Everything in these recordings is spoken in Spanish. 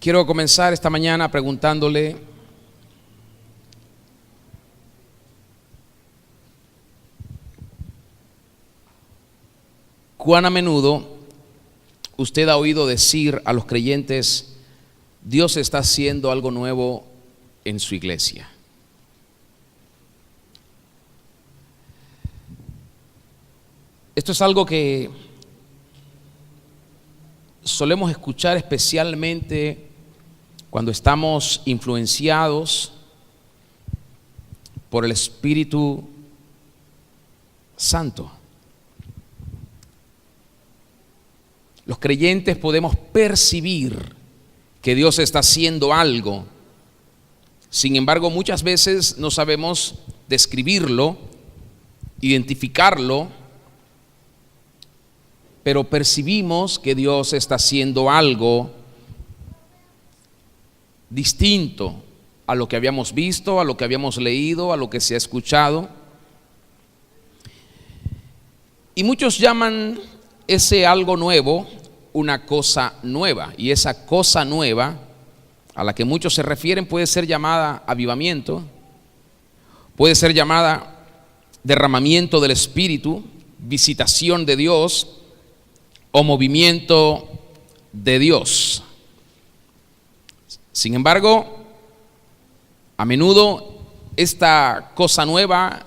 Quiero comenzar esta mañana preguntándole: ¿cuán a menudo usted ha oído decir a los creyentes: Dios está haciendo algo nuevo en su iglesia? Esto es algo que solemos escuchar especialmente cuando estamos influenciados por el Espíritu Santo. Los creyentes podemos percibir que Dios está haciendo algo. Sin embargo, muchas veces no sabemos describirlo, identificarlo, pero percibimos que Dios está haciendo algo distinto a lo que habíamos visto, a lo que habíamos leído, a lo que se ha escuchado. Y muchos llaman ese algo nuevo una cosa nueva, y esa cosa nueva a la que muchos se refieren puede ser llamada avivamiento, puede ser llamada derramamiento del Espíritu, visitación de Dios o movimiento de Dios. Sin embargo, a menudo esta cosa nueva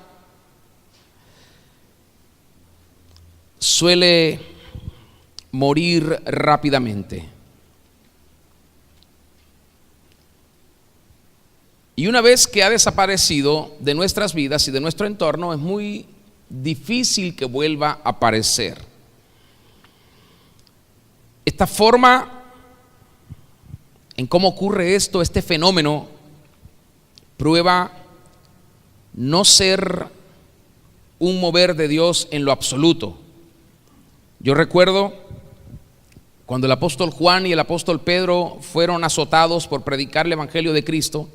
suele morir rápidamente. Y una vez que ha desaparecido de nuestras vidas y de nuestro entorno, es muy difícil que vuelva a aparecer. Esta forma en cómo ocurre esto, este fenómeno, prueba no ser un mover de Dios en lo absoluto. Yo recuerdo cuando el apóstol Juan y el apóstol Pedro fueron azotados por predicar el evangelio de Cristo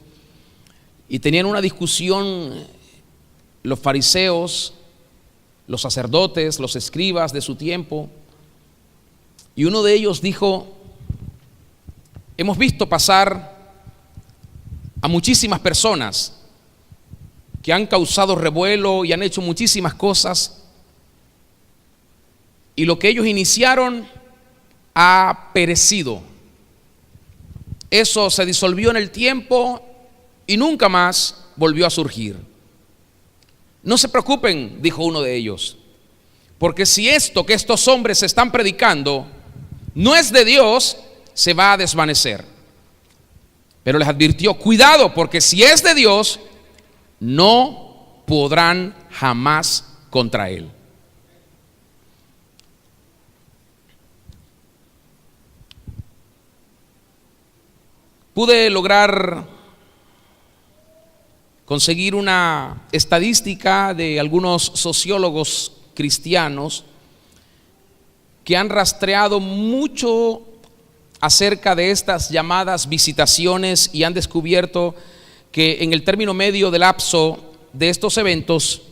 y tenían una discusión los fariseos, los sacerdotes, los escribas de su tiempo, y uno de ellos dijo: hemos visto pasar a muchísimas personas que han causado revuelo y han hecho muchísimas cosas, y lo que ellos iniciaron ha perecido. Eso se disolvió en el tiempo y nunca más volvió a surgir. No se preocupen, dijo uno de ellos, porque si esto que estos hombres están predicando no es de Dios, se va a desvanecer. Pero les advirtió: cuidado, porque si es de Dios, no podrán jamás contra él. Pude lograr conseguir una estadística de algunos sociólogos cristianos que han rastreado mucho acerca de estas llamadas visitaciones y han descubierto que en el término medio del lapso de estos eventos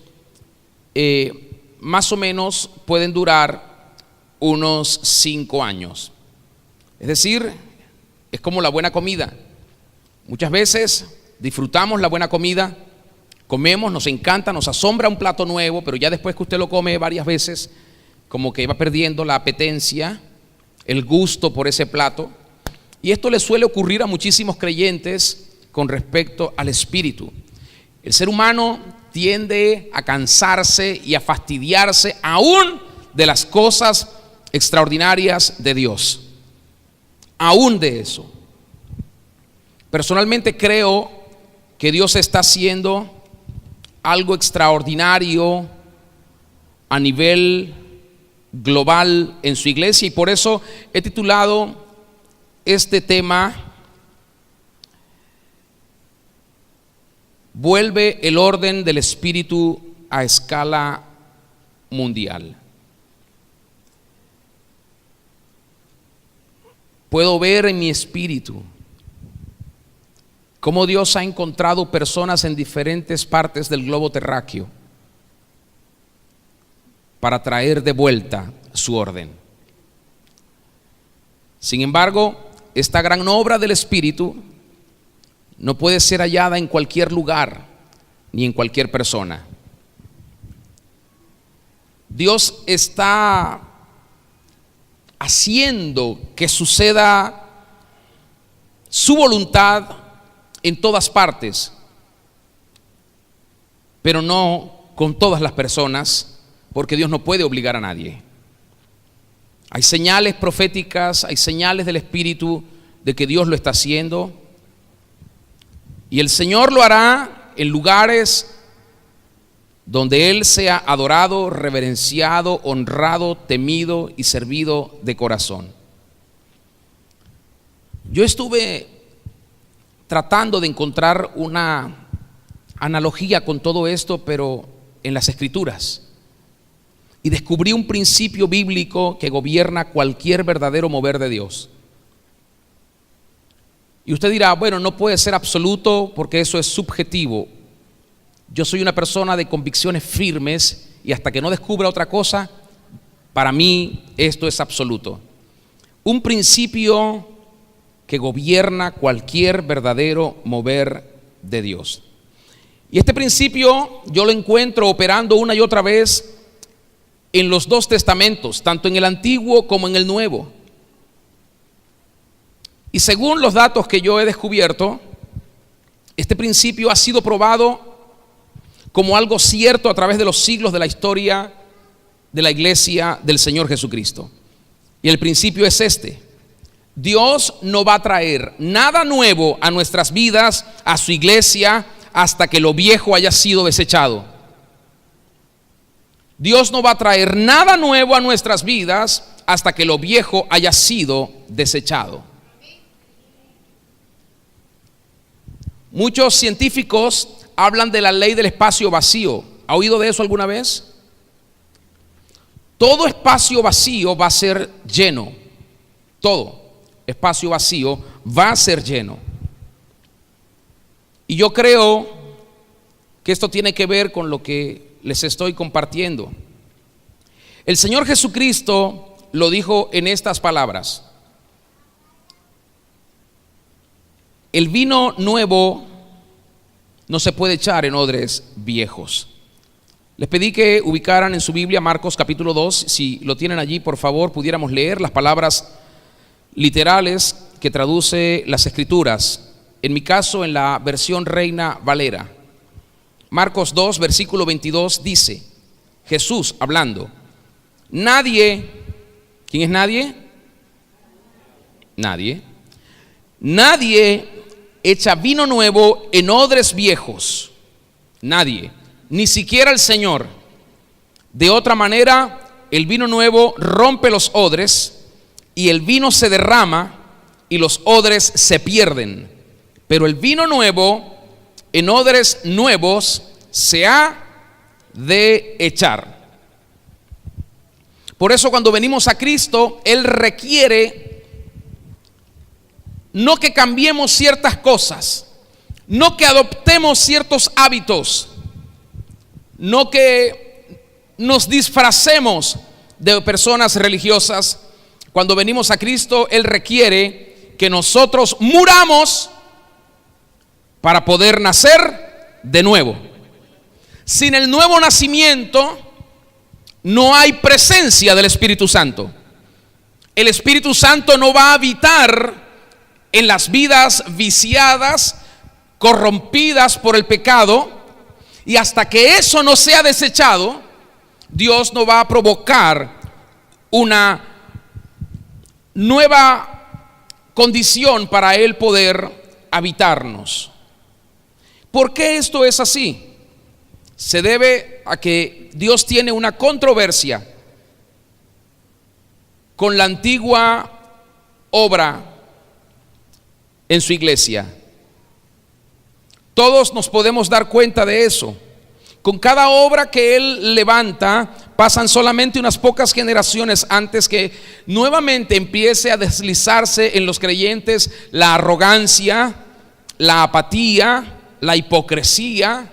más o menos pueden durar unos 5 años. Es decir, es como la buena comida. Muchas veces disfrutamos la buena comida, comemos, nos encanta, nos asombra un plato nuevo, pero ya después que usted lo come varias veces, como que va perdiendo la apetencia, el gusto por ese plato. Y esto le suele ocurrir a muchísimos creyentes con respecto al Espíritu. El ser humano tiende a cansarse y a fastidiarse aún de las cosas extraordinarias de Dios. Aún de eso. Personalmente creo que Dios está haciendo algo extraordinario a nivel global en su iglesia, y por eso he titulado este tema: vuelve el orden del Espíritu a escala mundial. Puedo ver en mi espíritu cómo Dios ha encontrado personas en diferentes partes del globo terráqueo para traer de vuelta su orden. Sin embargo, esta gran obra del Espíritu no puede ser hallada en cualquier lugar ni en cualquier persona. Dios está haciendo que suceda su voluntad en todas partes, pero no con todas las personas, porque Dios no puede obligar a nadie. Hay señales proféticas, hay señales del Espíritu de que Dios lo está haciendo, y el Señor lo hará en lugares donde Él sea adorado, reverenciado, honrado, temido y servido de corazón. Yo estuve tratando de encontrar una analogía con todo esto, pero en las Escrituras, y descubrí un principio bíblico que gobierna cualquier verdadero mover de Dios. Y usted dirá, bueno, no puede ser absoluto porque eso es subjetivo. Yo soy una persona de convicciones firmes y hasta que no descubra otra cosa, para mí esto es absoluto. Un principio que gobierna cualquier verdadero mover de Dios. Y este principio yo lo encuentro operando una y otra vez en los dos testamentos, tanto en el Antiguo como en el Nuevo. Y según los datos que yo he descubierto, este principio ha sido probado como algo cierto a través de los siglos de la historia de la iglesia del Señor Jesucristo. Y el principio es este: Dios no va a traer nada nuevo a nuestras vidas, a su iglesia, hasta que lo viejo haya sido desechado. Dios no va a traer nada nuevo a nuestras vidas hasta que lo viejo haya sido desechado. Muchos científicos hablan de la ley del espacio vacío. ¿Ha oído de eso alguna vez? Todo espacio vacío va a ser lleno. Todo espacio vacío va a ser lleno. Y yo creo que esto tiene que ver con lo que les estoy compartiendo. El Señor Jesucristo lo dijo en estas palabras: el vino nuevo no se puede echar en odres viejos. Les pedí que ubicaran en su Biblia Marcos capítulo 2. Si lo tienen allí, por favor, pudiéramos leer las palabras literales que traduce las Escrituras. En mi caso, en la versión Reina Valera. Marcos 2, versículo 22 dice, Jesús hablando: nadie, ¿quién es nadie? Nadie. Nadie echa vino nuevo en odres viejos. Nadie, ni siquiera el Señor. De otra manera, el vino nuevo rompe los odres y el vino se derrama y los odres se pierden. Pero el vino nuevo en odres nuevos se ha de echar. Por eso cuando venimos a Cristo, Él requiere no que cambiemos ciertas cosas, no que adoptemos ciertos hábitos, no que nos disfracemos de personas religiosas. Cuando venimos a Cristo, Él requiere que nosotros muramos para poder nacer de nuevo. Sin el nuevo nacimiento no hay presencia del Espíritu Santo. El Espíritu Santo no va a habitar en las vidas viciadas, corrompidas por el pecado, y hasta que eso no sea desechado, Dios no va a provocar una nueva condición para Él poder habitarnos. ¿Por qué esto es así? Se debe a que Dios tiene una controversia con la antigua obra en su iglesia. Todos nos podemos dar cuenta de eso. Con cada obra que Él levanta, pasan solamente unas pocas generaciones antes que nuevamente empiece a deslizarse en los creyentes la arrogancia, la apatía, la hipocresía.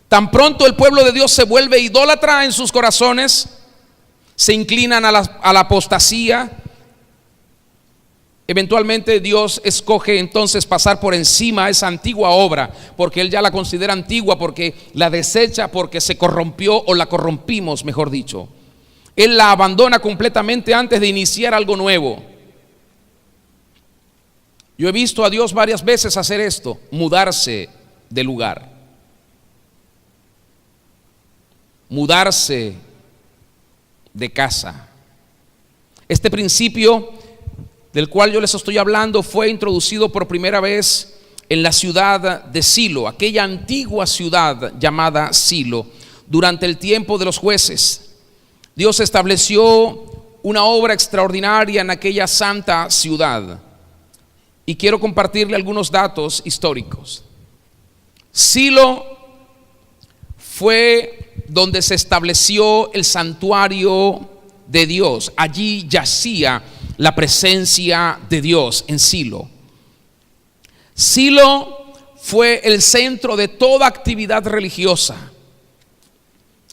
Tan pronto el pueblo de Dios se vuelve idólatra en sus corazones, se inclinan a la apostasía, Eventualmente Dios escoge entonces pasar por encima a esa antigua obra, porque Él ya la considera antigua, porque la desecha, porque se corrompió o la corrompimos, mejor dicho. Él la abandona completamente antes de iniciar algo nuevo. Yo he visto a Dios varias veces hacer esto, mudarse de lugar, mudarse de casa. Este principio del cual yo les estoy hablando fue introducido por primera vez en la ciudad de Silo, aquella antigua ciudad llamada Silo, durante el tiempo de los jueces. Dios estableció una obra extraordinaria en aquella santa ciudad, y quiero compartirle algunos datos históricos. Silo fue donde se estableció el santuario de Dios. Allí yacía la presencia de Dios en Silo. Silo fue el centro de toda actividad religiosa.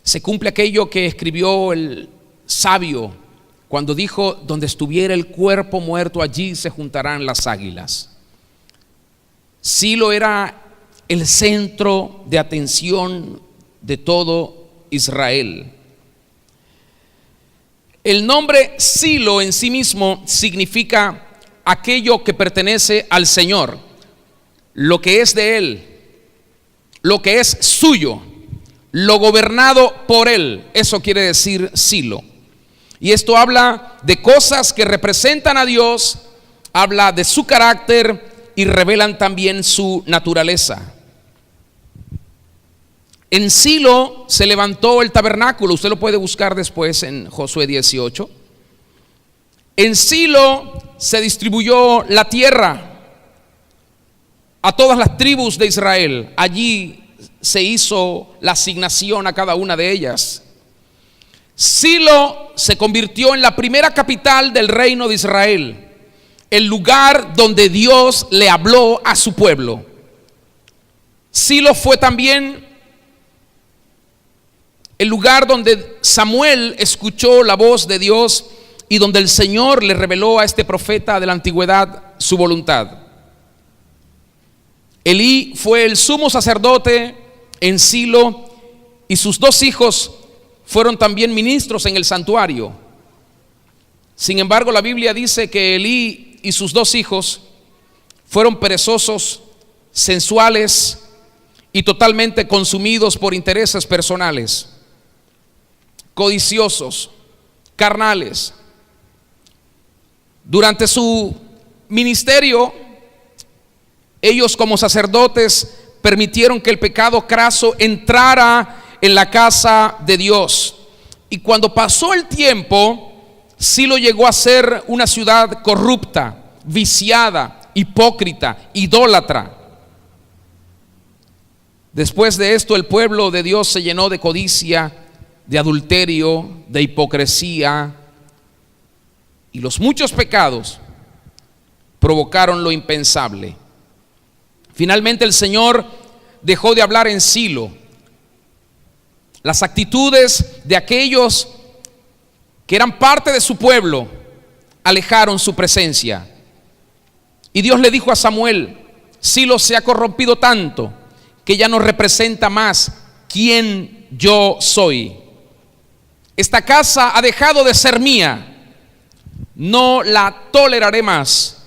Se cumple aquello que escribió el sabio cuando dijo: donde estuviera el cuerpo muerto, allí se juntarán las águilas. Silo era el centro de atención de todo Israel. El nombre Silo en sí mismo significa aquello que pertenece al Señor, lo que es de Él, lo que es suyo, lo gobernado por Él. Eso quiere decir Silo. Y esto habla de cosas que representan a Dios, habla de su carácter y revelan también su naturaleza. En Silo se levantó el tabernáculo. Usted lo puede buscar después en Josué 18. En Silo se distribuyó la tierra a todas las tribus de Israel. Allí se hizo la asignación a cada una de ellas. Silo se convirtió en la primera capital del reino de Israel, el lugar donde Dios le habló a su pueblo. Silo fue también el lugar donde Samuel escuchó la voz de Dios y donde el Señor le reveló a este profeta de la antigüedad su voluntad. Elí fue el sumo sacerdote en Silo y sus dos hijos fueron también ministros en el santuario. Sin embargo, la Biblia dice que Elí y sus dos hijos fueron perezosos, sensuales y totalmente consumidos por intereses personales, codiciosos, carnales. Durante su ministerio, ellos como sacerdotes permitieron que el pecado craso entrara en la casa de Dios. Y cuando pasó el tiempo, Silo llegó a ser una ciudad corrupta, viciada, hipócrita, idólatra. Después de esto, el pueblo de Dios se llenó de codicia, de adulterio, de hipocresía, y los muchos pecados provocaron lo impensable. Finalmente el Señor dejó de hablar en Silo. Las actitudes de aquellos que eran parte de su pueblo alejaron su presencia. Y Dios le dijo a Samuel: Silo se ha corrompido tanto que ya no representa más quién yo soy. Esta casa ha dejado de ser mía, no la toleraré más.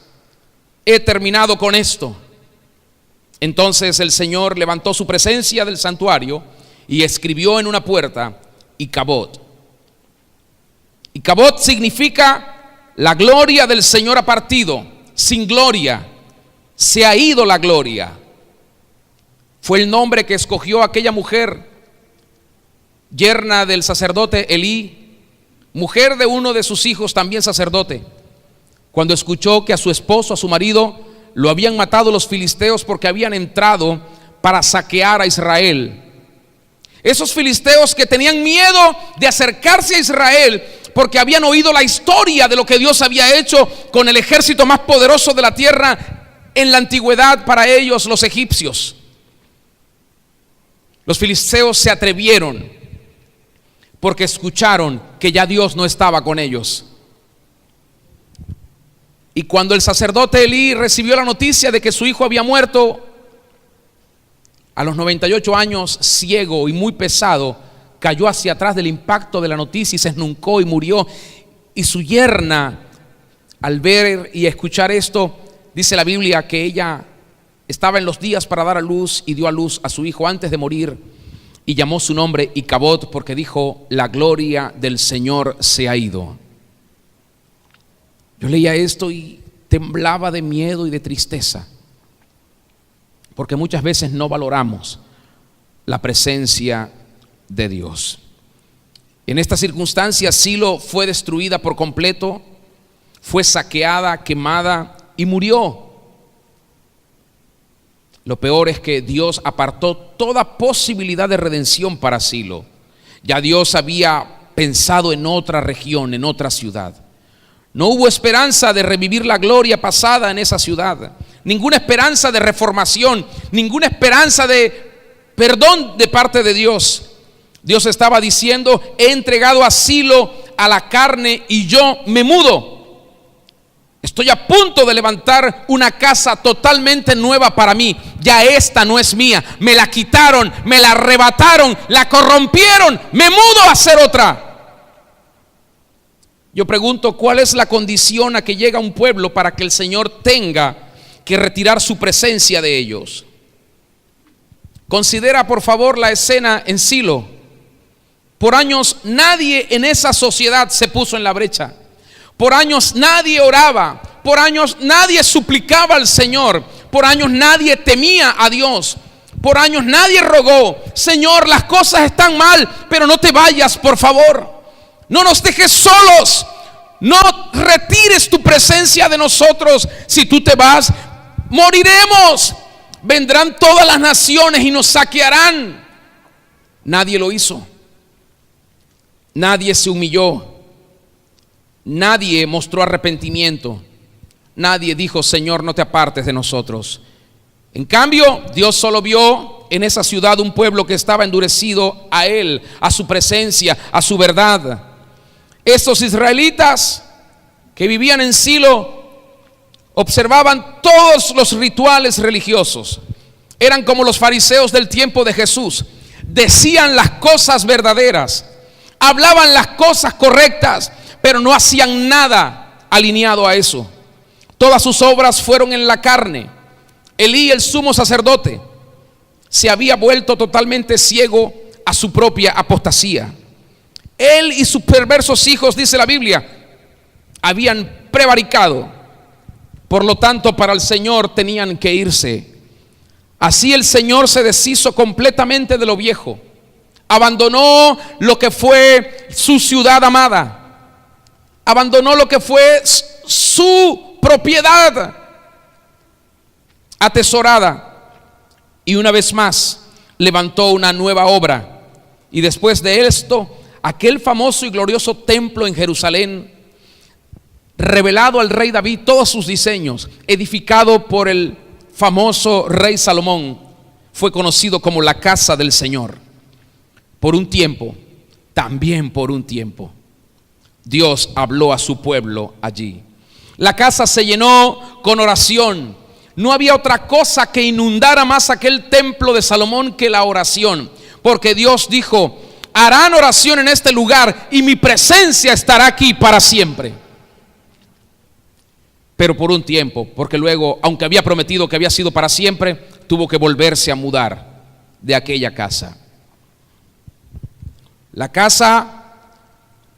He terminado con esto. Entonces el Señor levantó su presencia del santuario y escribió en una puerta Icabod. Icabod significa: la gloria del Señor ha partido, sin gloria, se ha ido la gloria. Fue el nombre que escogió aquella mujer, yerna del sacerdote Elí, mujer de uno de sus hijos también sacerdote, cuando escuchó que a su esposo, a su marido, lo habían matado los filisteos porque habían entrado para saquear a Israel. Esos filisteos que tenían miedo de acercarse a Israel porque habían oído la historia de lo que Dios había hecho con el ejército más poderoso de la tierra en la antigüedad para ellos, los egipcios. Los filisteos se atrevieron porque escucharon que ya Dios no estaba con ellos. Y cuando el sacerdote Elí recibió la noticia de que su hijo había muerto, a los 98 años, ciego y muy pesado, cayó hacia atrás del impacto de la noticia y se esnuncó y murió. Y su yerna, al ver y escuchar esto, dice la Biblia que ella estaba en los días para dar a luz y dio a luz a su hijo antes de morir, y llamó su nombre Icabod, porque dijo: la gloria del Señor se ha ido. Yo leía esto y temblaba de miedo y de tristeza, porque muchas veces no valoramos la presencia de Dios. En esta circunstancia, Silo fue destruida por completo, fue saqueada, quemada y murió. Lo peor es que Dios apartó toda posibilidad de redención para Silo. Ya Dios había pensado en otra región, en otra ciudad. No hubo esperanza de revivir la gloria pasada en esa ciudad, ninguna esperanza de reformación, ninguna esperanza de perdón de parte de Dios. Dios estaba diciendo: he entregado a Silo a la carne y yo me mudo. Estoy a punto de levantar una casa totalmente nueva para mí. Ya esta no es mía, me la quitaron, me la arrebataron, la corrompieron, me mudo a hacer otra. Yo pregunto, ¿cuál es la condición a que llega un pueblo para que el Señor tenga que retirar su presencia de ellos? Considera por favor la escena en Silo. Por años nadie en esa sociedad se puso en la brecha. Por años nadie oraba. Por años nadie suplicaba al Señor. Por años nadie temía a Dios. Por años nadie rogó: Señor, las cosas están mal, pero no te vayas, por favor. No nos dejes solos, no retires tu presencia de nosotros. Si tú te vas, moriremos. Vendrán todas las naciones y nos saquearán. Nadie lo hizo. Nadie se humilló. Nadie mostró arrepentimiento. Nadie dijo: Señor, no te apartes de nosotros. En cambio, Dios solo vio en esa ciudad un pueblo que estaba endurecido a Él, a su presencia, a su verdad. Estos israelitas que vivían en Silo observaban todos los rituales religiosos. Eran como los fariseos del tiempo de Jesús. Decían las cosas verdaderas, hablaban las cosas correctas, pero no hacían nada alineado a eso. Todas sus obras fueron en la carne. Elí, el sumo sacerdote, se había vuelto totalmente ciego a su propia apostasía. Él y sus perversos hijos, dice la Biblia, habían prevaricado. Por lo tanto, para el Señor tenían que irse. Así el Señor se deshizo completamente de lo viejo. Abandonó lo que fue su ciudad amada. Abandonó lo que fue su propiedad atesorada. Y una vez más levantó una nueva obra. Y después de esto, aquel famoso y glorioso templo en Jerusalén, revelado al rey David, todos sus diseños, edificado por el famoso rey Salomón, fue conocido como la casa del Señor. Por un tiempo, también por un tiempo, Dios habló a su pueblo allí. La casa se llenó con oración. No había otra cosa que inundara más aquel templo de Salomón que la oración, porque Dios dijo: harán oración en este lugar y mi presencia estará aquí para siempre. Pero por un tiempo, porque luego, aunque había prometido que había sido para siempre, tuvo que volverse a mudar de aquella casa. La casa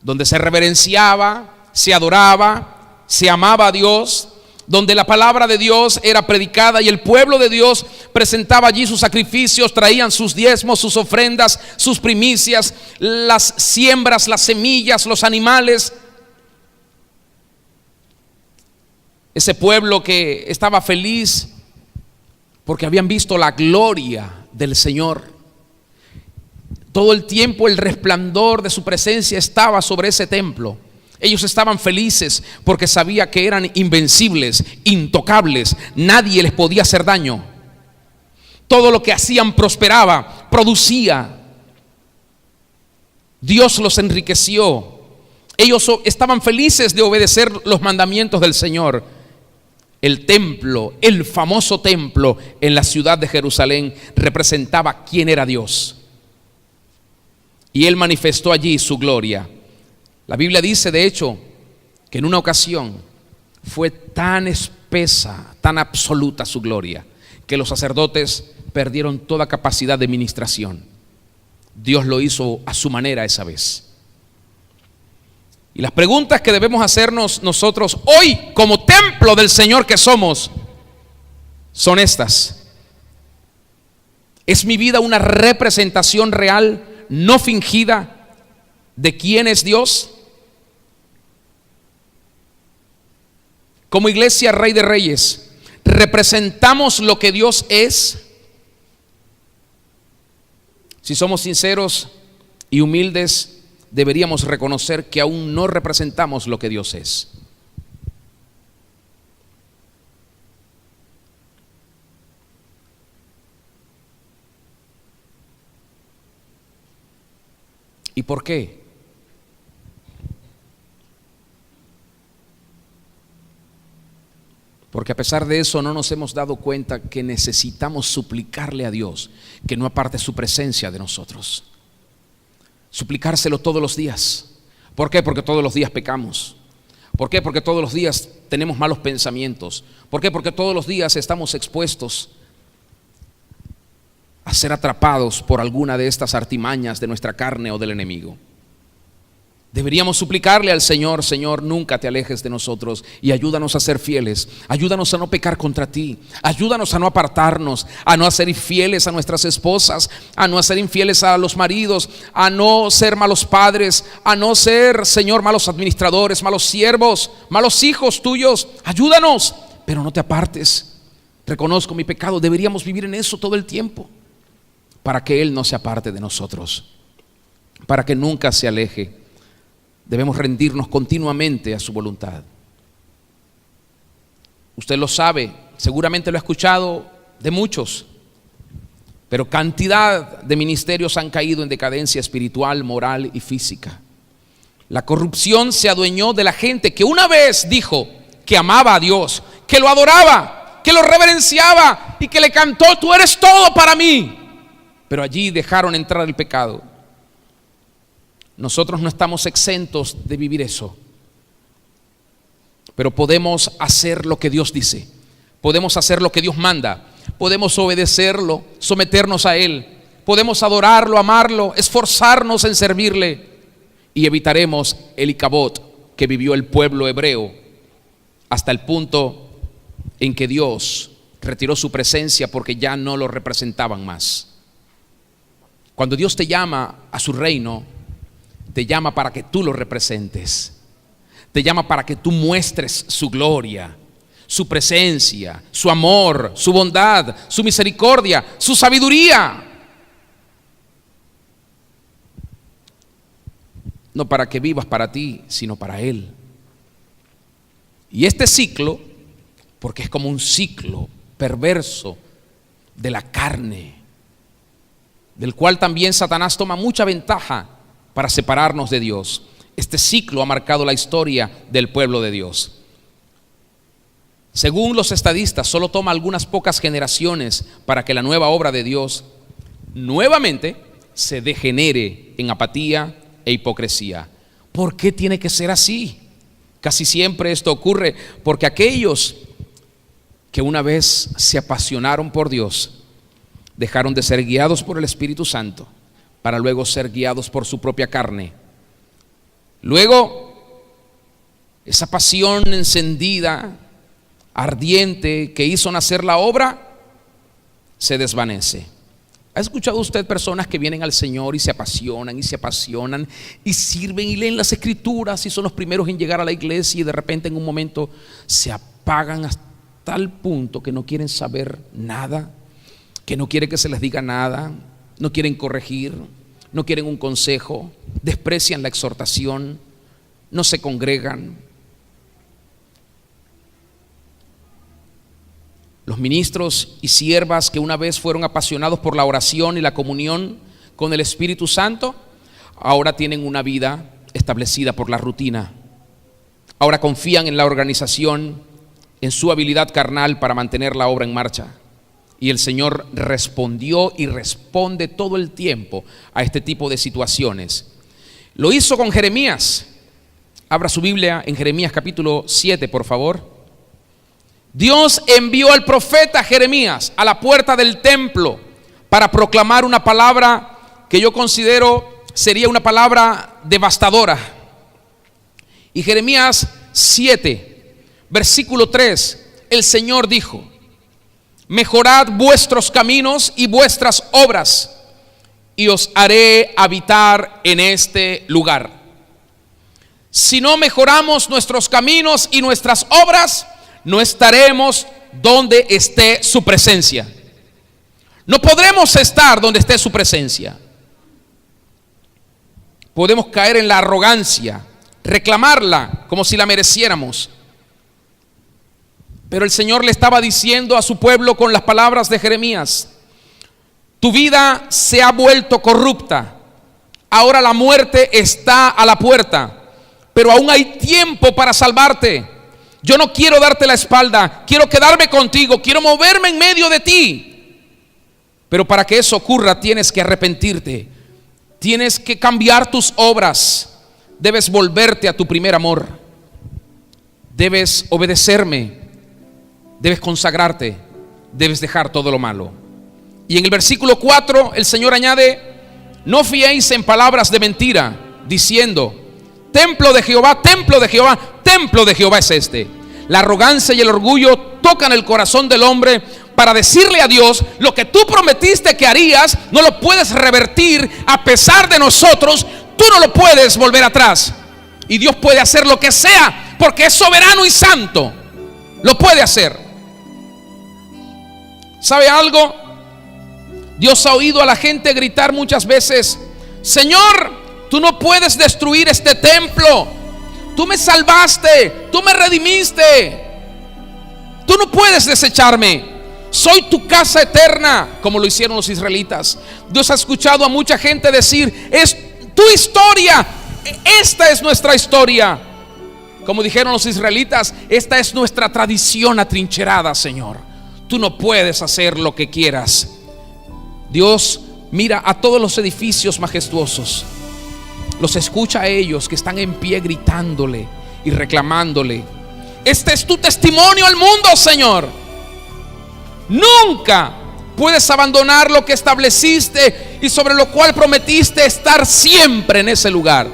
donde se reverenciaba, se adoraba, se amaba a Dios, donde la palabra de Dios era predicada y el pueblo de Dios presentaba allí sus sacrificios, traían sus diezmos, sus ofrendas, sus primicias, las siembras, las semillas, los animales. Ese pueblo que estaba feliz porque habían visto la gloria del Señor. Todo el tiempo el resplandor de su presencia estaba sobre ese templo. Ellos estaban felices porque sabía que eran invencibles, intocables, nadie les podía hacer daño. Todo lo que hacían prosperaba, producía. Dios los enriqueció. Ellos estaban felices de obedecer los mandamientos del Señor. El templo, el famoso templo en la ciudad de Jerusalén, representaba quién era Dios. Y Él manifestó allí su gloria. La Biblia dice, de hecho, que en una ocasión fue tan espesa, tan absoluta su gloria, que los sacerdotes perdieron toda capacidad de ministración. Dios lo hizo a su manera esa vez. Y las preguntas que debemos hacernos nosotros hoy, como templo del Señor que somos, son estas. ¿Es mi vida una representación real, no fingida, de quién es Dios? Como iglesia Rey de Reyes, ¿representamos lo que Dios es? Si somos sinceros y humildes, deberíamos reconocer que aún no representamos lo que Dios es. ¿Y por qué? Porque a pesar de eso no nos hemos dado cuenta que necesitamos suplicarle a Dios que no aparte su presencia de nosotros. Suplicárselo todos los días. ¿Por qué? Porque todos los días pecamos. ¿Por qué? Porque todos los días tenemos malos pensamientos. ¿Por qué? Porque todos los días estamos expuestos a ser atrapados por alguna de estas artimañas de nuestra carne o del enemigo. Deberíamos suplicarle al Señor: Señor, nunca te alejes de nosotros y ayúdanos a ser fieles, ayúdanos a no pecar contra ti, ayúdanos a no apartarnos, a no ser infieles a nuestras esposas, a no ser infieles a los maridos, a no ser malos padres, a no ser, Señor, malos administradores, malos siervos, malos hijos tuyos. Ayúdanos, pero no te apartes. Reconozco mi pecado. Deberíamos vivir en eso todo el tiempo, para que Él no se aparte de nosotros, para que nunca se aleje. Debemos rendirnos continuamente a su voluntad. Usted lo sabe, seguramente lo ha escuchado de muchos, pero cantidad de ministerios han caído en decadencia espiritual, moral y física. La corrupción se adueñó de la gente que una vez dijo que amaba a Dios, que lo adoraba, que lo reverenciaba y que le cantó: tú eres todo para mí. Pero allí dejaron entrar el pecado. Nosotros no estamos exentos de vivir eso, pero podemos hacer lo que Dios dice, podemos hacer lo que Dios manda, podemos obedecerlo, someternos a Él, podemos adorarlo, amarlo, esforzarnos en servirle, y evitaremos el Icabod que vivió el pueblo hebreo hasta el punto en que Dios retiró su presencia porque ya no lo representaban más. Cuando Dios te llama a su reino, te llama para que tú lo representes. Te llama para que tú muestres su gloria, su presencia, su amor, su bondad, su misericordia, su sabiduría. No para que vivas para ti, sino para Él. Y este ciclo, porque es como un ciclo perverso de la carne, del cual también Satanás toma mucha ventaja para separarnos de Dios. Este ciclo ha marcado la historia del pueblo de Dios. Según los estadistas, solo toma algunas pocas generaciones para que la nueva obra de Dios nuevamente se degenere en apatía e hipocresía. ¿Por qué tiene que ser así? Casi siempre esto ocurre porque aquellos que una vez se apasionaron por Dios dejaron de ser guiados por el Espíritu Santo para luego ser guiados por su propia carne. Luego, esa pasión encendida, ardiente, que hizo nacer la obra, se desvanece. ¿Ha escuchado usted personas que vienen al Señor y se apasionan y sirven y leen las Escrituras y son los primeros en llegar a la iglesia y de repente en un momento se apagan hasta tal punto que no quieren saber nada, que no quieren que se les diga nada, no quieren corregir, no quieren un consejo, desprecian la exhortación, no se congregan? Los ministros y siervas que una vez fueron apasionados por la oración y la comunión con el Espíritu Santo, ahora tienen una vida establecida por la rutina. Ahora confían en la organización en su habilidad carnal para mantener la obra en marcha. Y el Señor respondió y responde todo el tiempo a este tipo de situaciones. Lo hizo con Jeremías. Abra su Biblia en Jeremías capítulo 7, por favor. Dios envió al profeta Jeremías a la puerta del templo para proclamar una palabra que yo considero sería una palabra devastadora. Y Jeremías 7, versículo 3, el Señor dijo: mejorad vuestros caminos y vuestras obras, y os haré habitar en este lugar. Si no mejoramos nuestros caminos y nuestras obras, no estaremos donde esté su presencia. No podremos estar donde esté su presencia. Podemos caer en la arrogancia, reclamarla como si la mereciéramos. Pero el Señor le estaba diciendo a su pueblo con las palabras de Jeremías: tu vida se ha vuelto corrupta, ahora la muerte está a la puerta, pero aún hay tiempo para salvarte. Yo no quiero darte la espalda, quiero quedarme contigo, quiero moverme en medio de ti. Pero para que eso ocurra tienes que arrepentirte, tienes que cambiar tus obras, debes volverte a tu primer amor, debes obedecerme, debes consagrarte, debes dejar todo lo malo. Y en el versículo 4 el Señor añade: no fiéis en palabras de mentira, diciendo: templo de Jehová, templo de Jehová, templo de Jehová es este. La arrogancia y el orgullo tocan el corazón del hombre para decirle a Dios: lo que tú prometiste que harías, no lo puedes revertir a pesar de nosotros, tú no lo puedes volver atrás. Y Dios puede hacer lo que sea, porque es soberano y santo, lo puede hacer. ¿Sabe algo? Dios ha oído a la gente gritar muchas veces: Señor, tú no puedes destruir este templo, tú me salvaste, tú me redimiste, tú no puedes desecharme, soy tu casa eterna, como lo hicieron los israelitas. Dios ha escuchado a mucha gente decir: es tu historia, esta es nuestra historia. Como dijeron los israelitas: esta es nuestra tradición atrincherada, Señor, tú no puedes hacer lo que quieras. Dios mira a todos los edificios majestuosos, los escucha a ellos que están en pie gritándole y reclamándole: este es tu testimonio al mundo, Señor. Nunca puedes abandonar lo que estableciste y sobre lo cual prometiste estar siempre en ese lugar.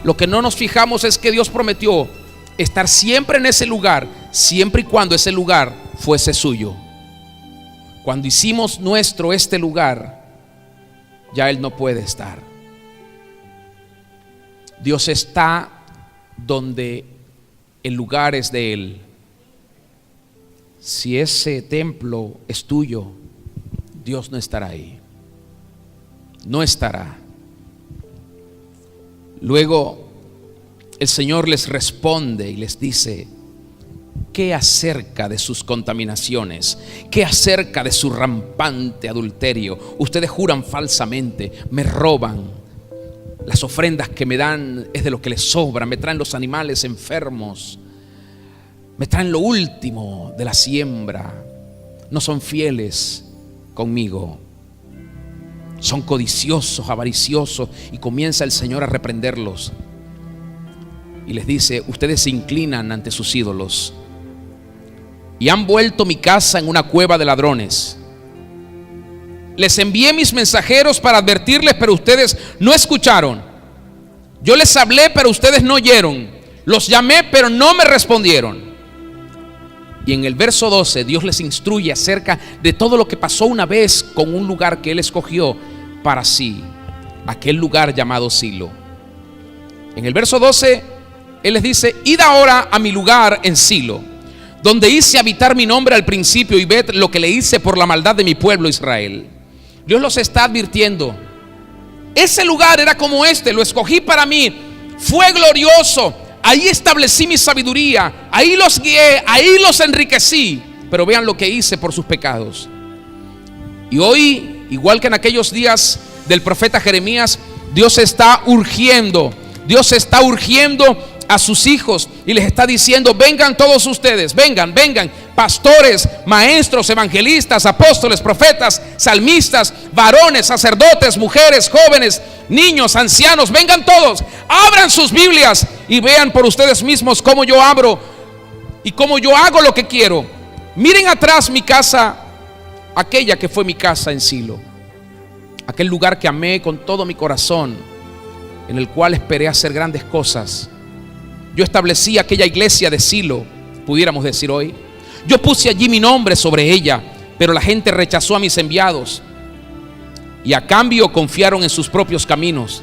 Lo que no nos fijamos es que Dios prometió estar siempre en ese lugar, siempre y cuando ese lugar fuese suyo. Cuando hicimos nuestro este lugar, ya Él no puede estar. Dios está donde el lugar es de Él. Si ese templo es tuyo, Dios no estará ahí, no estará. Luego el Señor les responde y les dice: ¿qué acerca de sus contaminaciones? ¿Qué acerca de su rampante adulterio? Ustedes juran falsamente, me roban. Las ofrendas que me dan es de lo que les sobra. Me traen los animales enfermos, me traen lo último de la siembra. No son fieles conmigo, son codiciosos, avariciosos. Y comienza el Señor a reprenderlos y les dice: ustedes se inclinan ante sus ídolos y han vuelto mi casa en una cueva de ladrones. Les envié mis mensajeros para advertirles, pero ustedes no escucharon. Yo les hablé, pero ustedes no oyeron. Los llamé, pero no me respondieron. Y en el verso 12 Dios les instruye acerca de todo lo que pasó una vez con un lugar que Él escogió para sí, aquel lugar llamado Silo. En el verso 12 Él les dice: id ahora a mi lugar en Silo, donde hice habitar mi nombre al principio, y ved lo que le hice por la maldad de mi pueblo Israel. Dios los está advirtiendo: ese lugar era como este, lo escogí para mí, fue glorioso, ahí establecí mi sabiduría, ahí los guié, ahí los enriquecí, pero vean lo que hice por sus pecados. Y hoy, igual que en aquellos días del profeta Jeremías, Dios está urgiendo a sus hijos y les está diciendo: vengan todos ustedes, vengan, vengan, pastores, maestros, evangelistas, apóstoles, profetas, salmistas, varones, sacerdotes, mujeres, jóvenes, niños, ancianos, vengan todos, abran sus Biblias y vean por ustedes mismos cómo yo abro y cómo yo hago lo que quiero. Miren atrás mi casa, aquella que fue mi casa en Silo, aquel lugar que amé con todo mi corazón, en el cual esperé hacer grandes cosas. Yo establecí aquella iglesia de Silo, pudiéramos decir hoy. Yo puse allí mi nombre sobre ella, pero la gente rechazó a mis enviados y a cambio confiaron en sus propios caminos.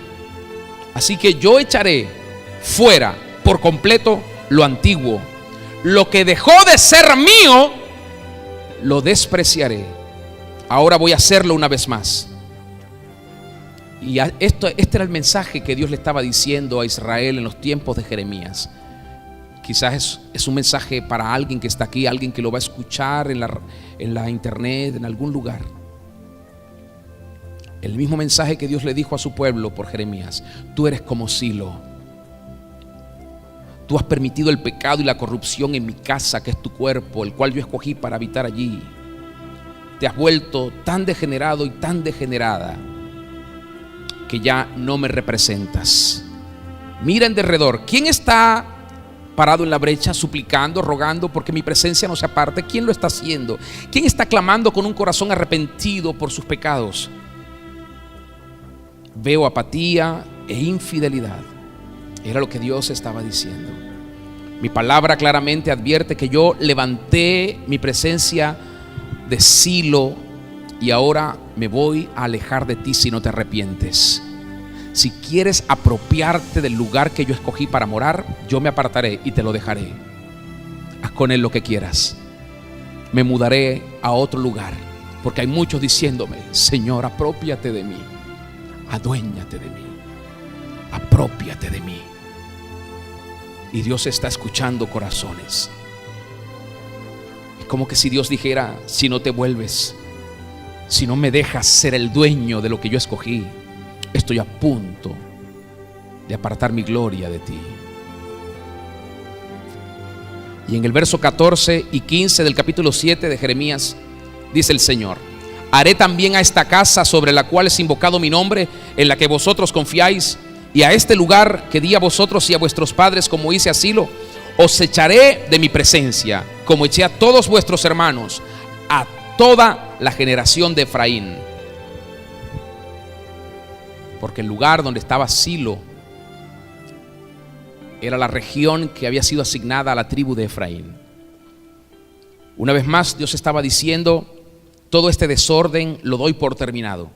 Así que yo echaré fuera por completo lo antiguo. Lo que dejó de ser mío, lo despreciaré. Ahora voy a hacerlo una vez más. Y este era el mensaje que Dios le estaba diciendo a Israel en los tiempos de Jeremías. Quizás es un mensaje para alguien que está aquí, alguien que lo va a escuchar en la internet, en algún lugar. El mismo mensaje que Dios le dijo a su pueblo por Jeremías: tú eres como Silo. Tú has permitido el pecado y la corrupción en mi casa, que es tu cuerpo, el cual yo escogí para habitar allí. Te has vuelto tan degenerado y tan degenerada que ya no me representas. Mira en derredor, ¿quién está parado en la brecha suplicando, rogando porque mi presencia no se aparte? ¿Quién lo está haciendo? ¿Quién está clamando con un corazón arrepentido por sus pecados? Veo apatía e infidelidad. Era lo que Dios estaba diciendo. Mi palabra claramente advierte que yo levanté mi presencia de Silo y ahora me voy a alejar de ti si no te arrepientes. Si quieres apropiarte del lugar que yo escogí para morar, yo me apartaré y te lo dejaré. Haz con él lo que quieras. Me mudaré a otro lugar, porque hay muchos diciéndome: Señor, apropiate de mí, aduéñate de mí, apropiate de mí. Y Dios está escuchando corazones. Es como que si Dios dijera: si no te vuelves, si no me dejas ser el dueño de lo que yo escogí, estoy a punto de apartar mi gloria de ti. Y en el verso 14 y 15 del capítulo 7 de Jeremías dice el Señor: haré también a esta casa sobre la cual es invocado mi nombre, en la que vosotros confiáis, y a este lugar que di a vosotros y a vuestros padres, como hice a Silo, os echaré de mi presencia, como eché a todos vuestros hermanos, a toda la generación de Efraín. Porque el lugar donde estaba Silo era la región que había sido asignada a la tribu de Efraín. Una vez más Dios estaba diciendo: todo este desorden lo doy por terminado.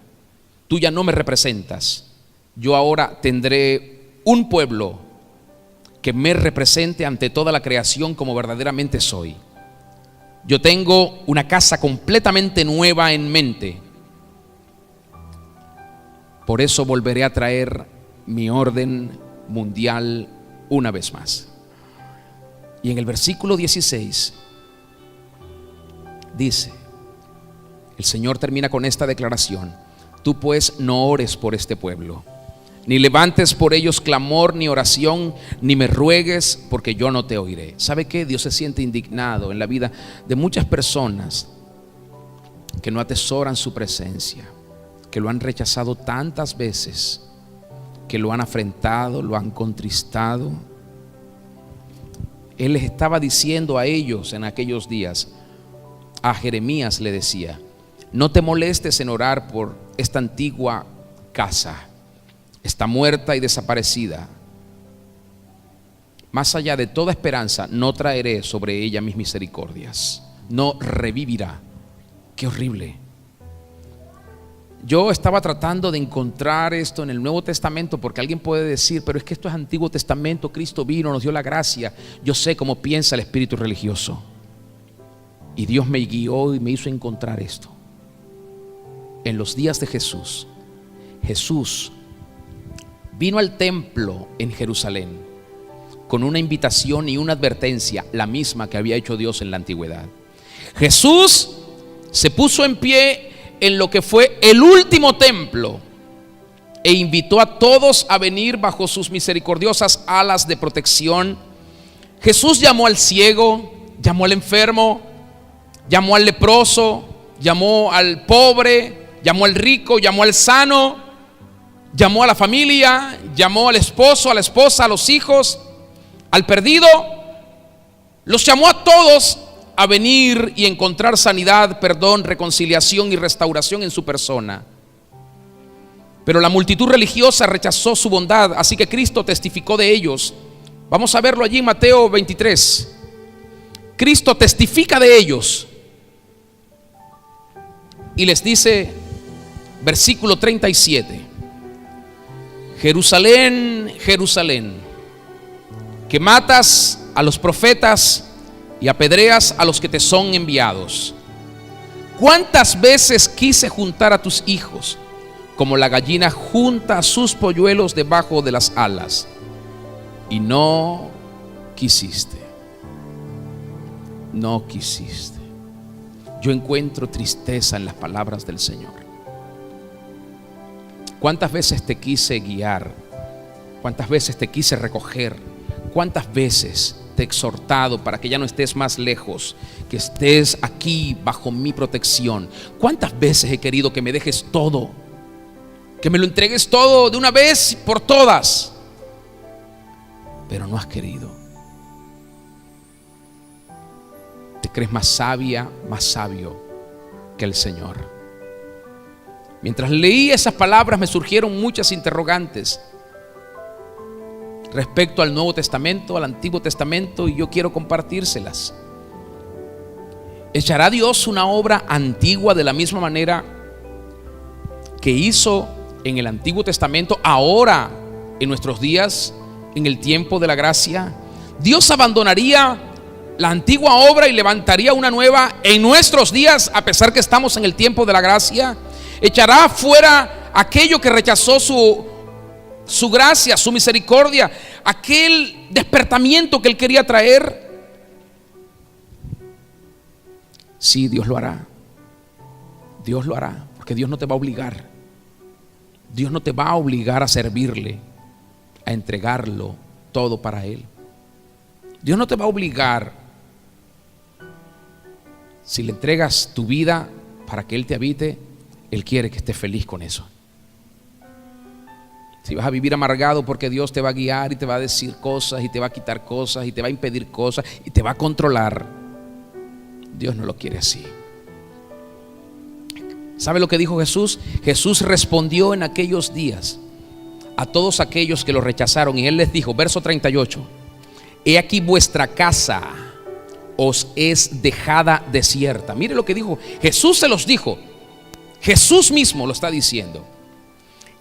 Tú ya no me representas. Yo ahora tendré un pueblo que me represente ante toda la creación como verdaderamente soy. Yo tengo una casa completamente nueva en mente. Por eso volveré a traer mi orden mundial una vez más. Y en el versículo 16 dice, el Señor termina con esta declaración: tú pues no ores por este pueblo, ni levantes por ellos clamor ni oración, ni me ruegues, porque yo no te oiré. ¿Sabe qué? Dios se siente indignado en la vida de muchas personas que no atesoran su presencia, que lo han rechazado tantas veces, que lo han afrentado, lo han contristado. Él les estaba diciendo a ellos en aquellos días, a Jeremías le decía: no te molestes en orar por esta antigua casa, está muerta y desaparecida. Más allá de toda esperanza, no traeré sobre ella mis misericordias, no revivirá. Qué horrible. Yo estaba tratando de encontrar esto en el Nuevo Testamento, porque alguien puede decir: pero es que esto es Antiguo Testamento, Cristo vino, nos dio la gracia. Yo sé cómo piensa el espíritu religioso, y Dios me guió y me hizo encontrar esto. En los días de Jesús, Jesús vino al templo en Jerusalén con una invitación y una advertencia, la misma que había hecho Dios en la antigüedad. Jesús se puso en pie en lo que fue el último templo, e invitó a todos a venir bajo sus misericordiosas alas de protección. Jesús llamó al ciego, llamó al enfermo, llamó al leproso, llamó al pobre, llamó al rico, llamó al sano, llamó a la familia, llamó al esposo, a la esposa, a los hijos, al perdido. Los llamó a todos a venir y encontrar sanidad, perdón, reconciliación y restauración en su persona. Pero la multitud religiosa rechazó su bondad, así que Cristo testificó de ellos. Vamos a verlo allí en Mateo 23. Cristo testifica de ellos y les dice, versículo 37: Jerusalén, Jerusalén, que matas a los profetas y apedreas a los que te son enviados. ¿Cuántas veces quise juntar a tus hijos como la gallina junta a sus polluelos debajo de las alas, y no quisiste? No quisiste. Yo encuentro tristeza en las palabras del Señor. ¿Cuántas veces te quise guiar? ¿Cuántas veces te quise recoger? ¿Cuántas veces te he exhortado para que ya no estés más lejos, que estés aquí bajo mi protección? ¿Cuántas veces he querido que me dejes todo, que me lo entregues todo de una vez por todas? Pero no has querido. Te crees más sabia, más sabio que el Señor. Mientras leí esas palabras me surgieron muchas interrogantes respecto al Nuevo Testamento, al Antiguo Testamento, y yo quiero compartírselas. ¿Echará Dios una obra antigua de la misma manera que hizo en el Antiguo Testamento ahora en nuestros días, en el tiempo de la gracia? ¿Dios abandonaría la antigua obra y levantaría una nueva en nuestros días, a pesar que estamos en el tiempo de la gracia? ¿Echará fuera aquello que rechazó su gracia, su misericordia, aquel despertamiento que Él quería traer? Sí, Dios lo hará. Dios lo hará, porque Dios no te va a obligar. Dios no te va a obligar a servirle, a entregarlo todo para Él. Dios no te va a obligar. Si le entregas tu vida para que Él te habite, Él quiere que estés feliz con eso. Si vas a vivir amargado porque Dios te va a guiar y te va a decir cosas y te va a quitar cosas y te va a impedir cosas y te va a controlar, Dios no lo quiere así. ¿Sabe lo que dijo Jesús? Jesús respondió en aquellos días a todos aquellos que lo rechazaron, y Él les dijo, verso 38: He aquí vuestra casa os es dejada desierta. Mire lo que dijo Jesús, se los dijo. Jesús mismo lo está diciendo.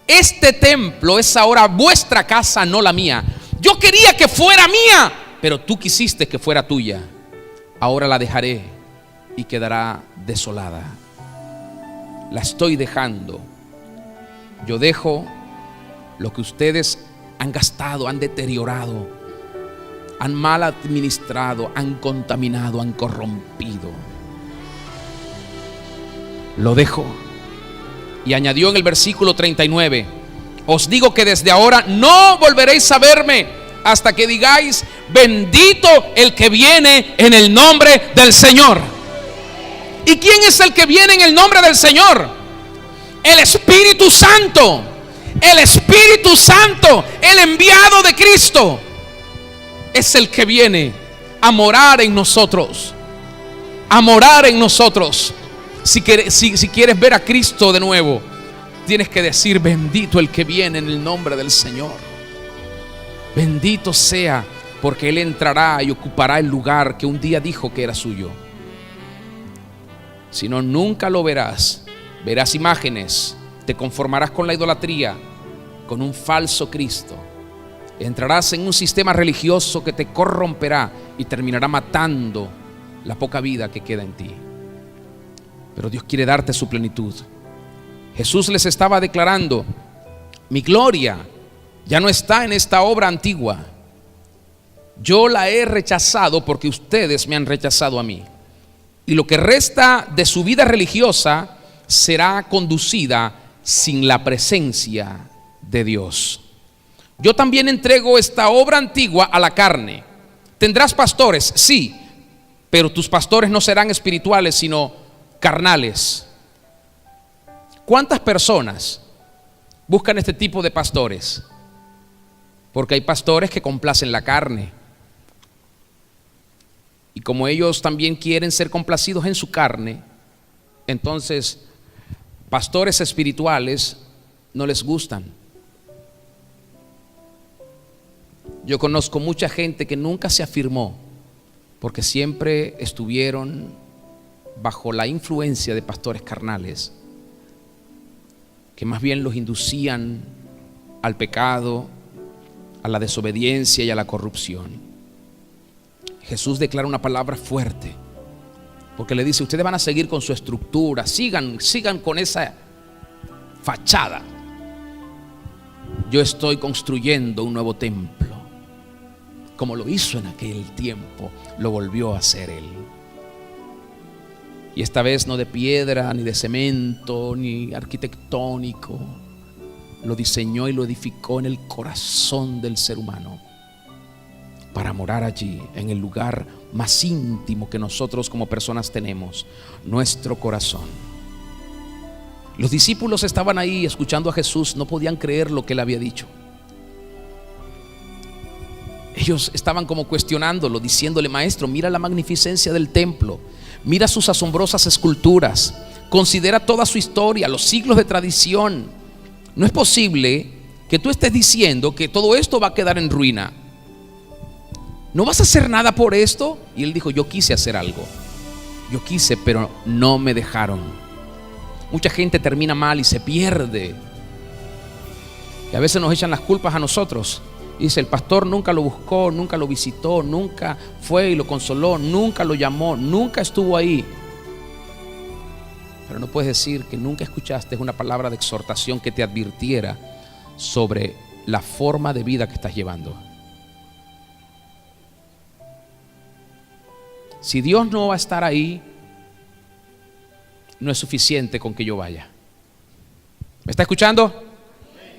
Este templo es ahora vuestra casa, no la mía. Yo quería que fuera mía, pero tú quisiste que fuera tuya. Ahora la dejaré y quedará desolada. La estoy dejando. Yo dejo lo que ustedes han gastado, han deteriorado, han mal administrado, han contaminado, han corrompido. Lo dejo. Y añadió en el versículo 39: Os digo que desde ahora no volveréis a verme hasta que digáis, bendito el que viene en el nombre del Señor. ¿Y quién es el que viene en el nombre del Señor? El Espíritu Santo. El Espíritu Santo, el enviado de Cristo, es el que viene a morar en nosotros. A morar en nosotros. Si quieres ver a Cristo de nuevo, tienes que decir, bendito el que viene en el nombre del Señor. Bendito sea, porque Él entrará y ocupará el lugar que un día dijo que era suyo. Si no, nunca lo verás. Verás imágenes, te conformarás con la idolatría, con un falso Cristo. Entrarás en un sistema religioso que te corromperá y terminará matando la poca vida que queda en ti. Pero Dios quiere darte su plenitud. Jesús les estaba declarando, mi gloria ya no está en esta obra antigua. Yo la he rechazado porque ustedes me han rechazado a mí. Y lo que resta de su vida religiosa será conducida sin la presencia de Dios. de Dios. Yo también entrego esta obra antigua a la carne. Tendrás pastores, sí, pero tus pastores no serán espirituales, sino carnales. ¿Cuántas personas buscan este tipo de pastores? Porque hay pastores que complacen la carne. Y como ellos también quieren ser complacidos en su carne, entonces pastores espirituales no les gustan. Yo conozco mucha gente que nunca se afirmó porque siempre estuvieron bajo la influencia de pastores carnales, que más bien los inducían al pecado, a la desobediencia y a la corrupción. Jesús declara una palabra fuerte, porque le dice: ustedes van a seguir con su estructura, sigan con esa fachada. Yo estoy construyendo un nuevo templo. Como lo hizo en aquel tiempo, lo volvió a hacer Él. Y esta vez no de piedra, ni de cemento, ni arquitectónico. Lo diseñó y lo edificó en el corazón del ser humano, para morar allí, en el lugar más íntimo que nosotros como personas tenemos, nuestro corazón. Los discípulos estaban ahí escuchando a Jesús, no podían creer lo que Él había dicho. Ellos estaban como cuestionándolo, diciéndole: maestro, mira la magnificencia del templo, mira sus asombrosas esculturas, considera toda su historia, los siglos de tradición. No es posible que tú estés diciendo que todo esto va a quedar en ruina. ¿No vas a hacer nada por esto? Y Él dijo: yo quise hacer algo, yo quise, pero no me dejaron. Mucha gente termina mal y se pierde, y a veces nos echan las culpas a nosotros. Dice: el pastor nunca lo buscó, nunca lo visitó, nunca fue y lo consoló, nunca lo llamó, nunca estuvo ahí. Pero no puedes decir que nunca escuchaste una palabra de exhortación que te advirtiera sobre la forma de vida que estás llevando. Si Dios no va a estar ahí, no es suficiente con que yo vaya. ¿Me está escuchando?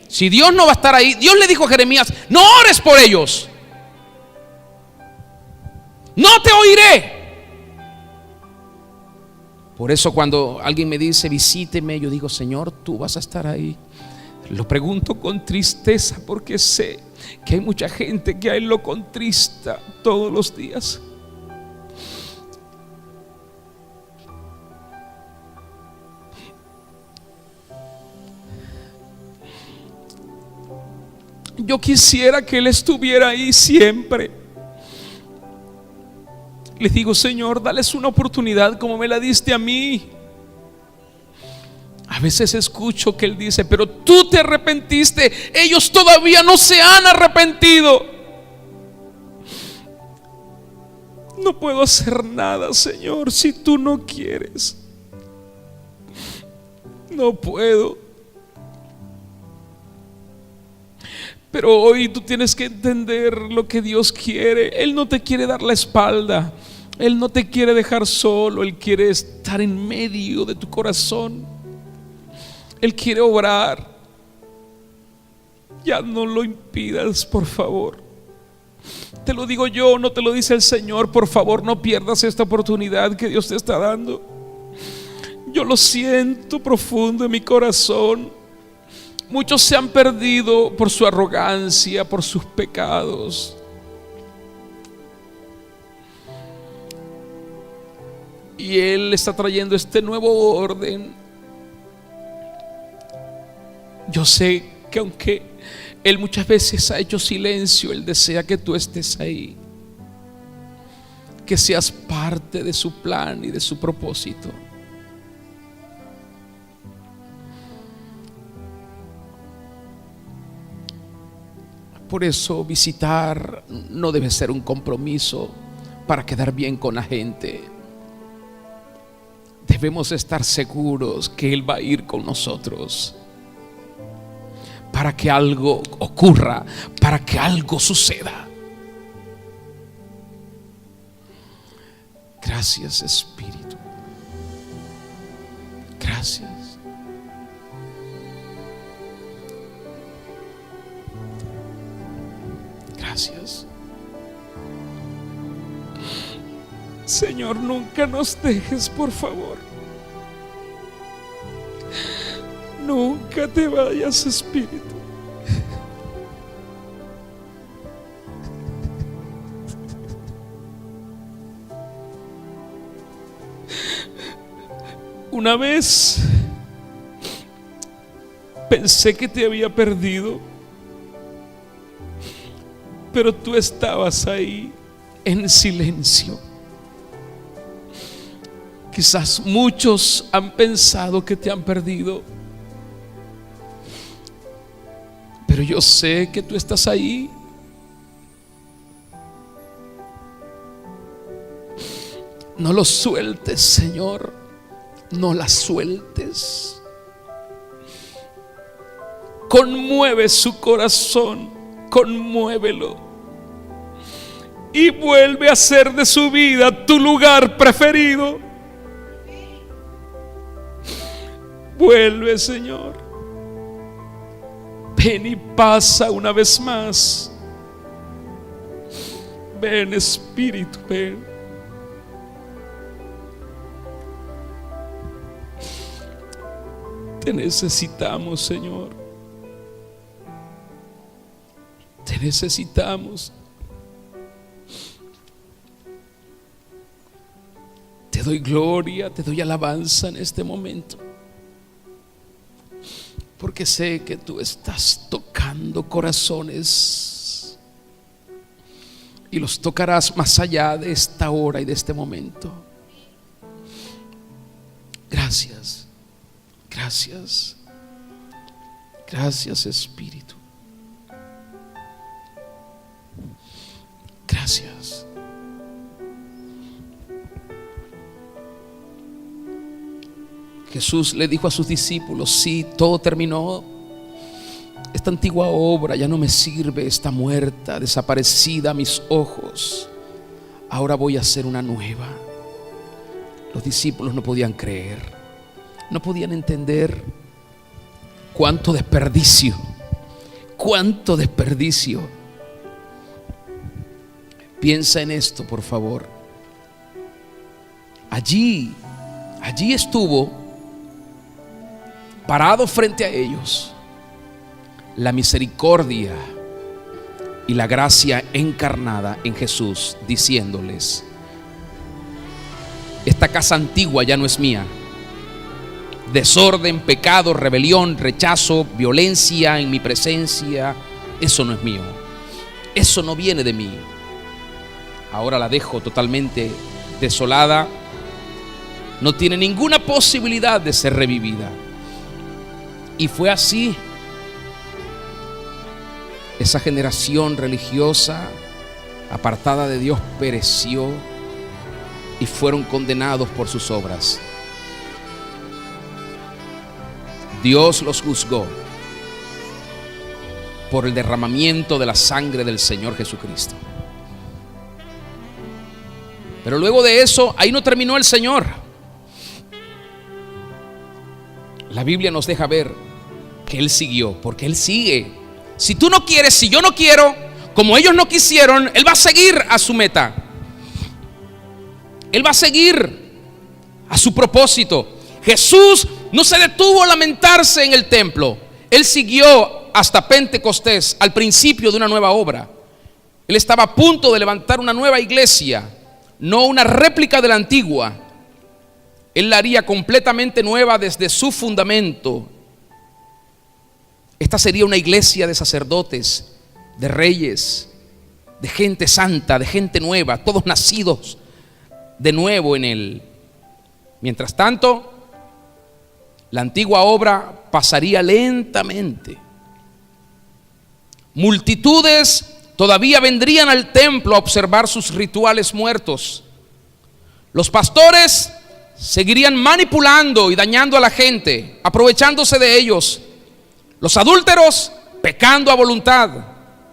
Si Dios no va a estar ahí, Dios le dijo a Jeremías: no ores por ellos, no te oiré. Por eso cuando alguien me dice: visíteme, yo digo: Señor, tú vas a estar ahí. Lo pregunto con tristeza, porque sé que hay mucha gente que a Él lo contrista todos los días. Yo quisiera que Él estuviera ahí siempre. Les digo: Señor, dales una oportunidad como me la diste a mí. A veces escucho que Él dice: pero tú te arrepentiste, ellos todavía no se han arrepentido. No puedo hacer nada, Señor, si tú no quieres. No puedo. Pero hoy tú tienes que entender lo que Dios quiere. Él no te quiere dar la espalda, Él no te quiere dejar solo, Él quiere estar en medio de tu corazón. Él quiere obrar. Ya no lo impidas, por favor. Te lo digo yo, no te lo dice el Señor. Por favor, no pierdas esta oportunidad que Dios te está dando. Yo lo siento profundo en mi corazón. Muchos se han perdido por su arrogancia, por sus pecados. Y Él está trayendo este nuevo orden. Yo sé que aunque Él muchas veces ha hecho silencio, Él desea que tú estés ahí, que seas parte de su plan y de su propósito. Por eso visitar no debe ser un compromiso para quedar bien con la gente. Debemos estar seguros que Él va a ir con nosotros para que algo ocurra, para que algo suceda. Gracias, Espíritu. Gracias. Gracias. Señor, nunca nos dejes, por favor. Nunca te vayas, Espíritu. Una vez pensé que te había perdido, pero tú estabas ahí en silencio. Quizás muchos han pensado que te han perdido, pero yo sé que tú estás ahí. No lo sueltes, Señor. No la sueltes. Conmueve su corazón, conmuévelo, y vuelve a hacer de su vida tu lugar preferido. Vuelve, Señor. Ven y pasa una vez más. Ven, Espíritu, ven. Te necesitamos, Señor. Te necesitamos. Te doy gloria, te doy alabanza en este momento, porque sé que tú estás tocando corazones y los tocarás más allá de esta hora y de este momento. Gracias. Gracias. Gracias, Espíritu. Gracias. Jesús le dijo a sus discípulos: sí, todo terminó. Esta antigua obra ya no me sirve, está muerta, desaparecida a mis ojos. Ahora voy a hacer una nueva. Los discípulos no podían creer, no podían entender cuánto desperdicio, cuánto desperdicio. Piensa en esto, por favor. Allí estuvo parado frente a ellos la misericordia y la gracia encarnada en Jesús, diciéndoles: esta casa antigua ya no es mía. Desorden, pecado, rebelión, rechazo, violencia en mi presencia, eso no es mío, eso no viene de mí. Ahora la dejo totalmente desolada, no tiene ninguna posibilidad de ser revivida. Y fue así. Esa generación religiosa apartada de Dios pereció y fueron condenados por sus obras. Dios los juzgó por el derramamiento de la sangre del Señor Jesucristo. Pero luego de eso, ahí no terminó el Señor. La Biblia nos deja ver que Él siguió, porque Él sigue. Si tú no quieres, si yo no quiero, como ellos no quisieron, Él va a seguir a su meta. Él va a seguir a su propósito. Jesús no se detuvo a lamentarse en el templo. Él siguió hasta Pentecostés, al principio de una nueva obra. Él estaba a punto de levantar una nueva iglesia, no una réplica de la antigua. Él la haría completamente nueva desde su fundamento. Esta sería una iglesia de sacerdotes, de reyes, de gente santa, de gente nueva, todos nacidos de nuevo en Él. Mientras tanto, la antigua obra pasaría lentamente. Multitudes todavía vendrían al templo a observar sus rituales muertos. Los pastores seguirían manipulando y dañando a la gente, aprovechándose de ellos. Los adúlteros pecando a voluntad.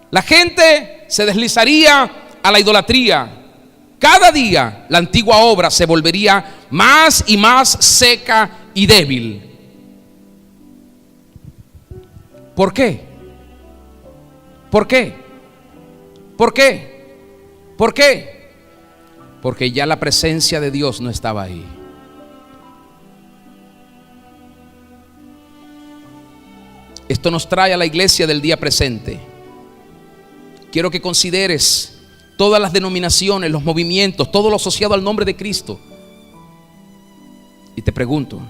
La gente se deslizaría a la idolatría. Cada día la antigua obra se volvería más y más seca y débil. ¿Por qué? ¿Por qué? ¿Por qué? ¿Por qué? Porque ya la presencia de Dios no estaba ahí. Esto nos trae a la iglesia del día presente. Quiero que consideres todas las denominaciones, los movimientos, todo lo asociado al nombre de Cristo. Y te pregunto,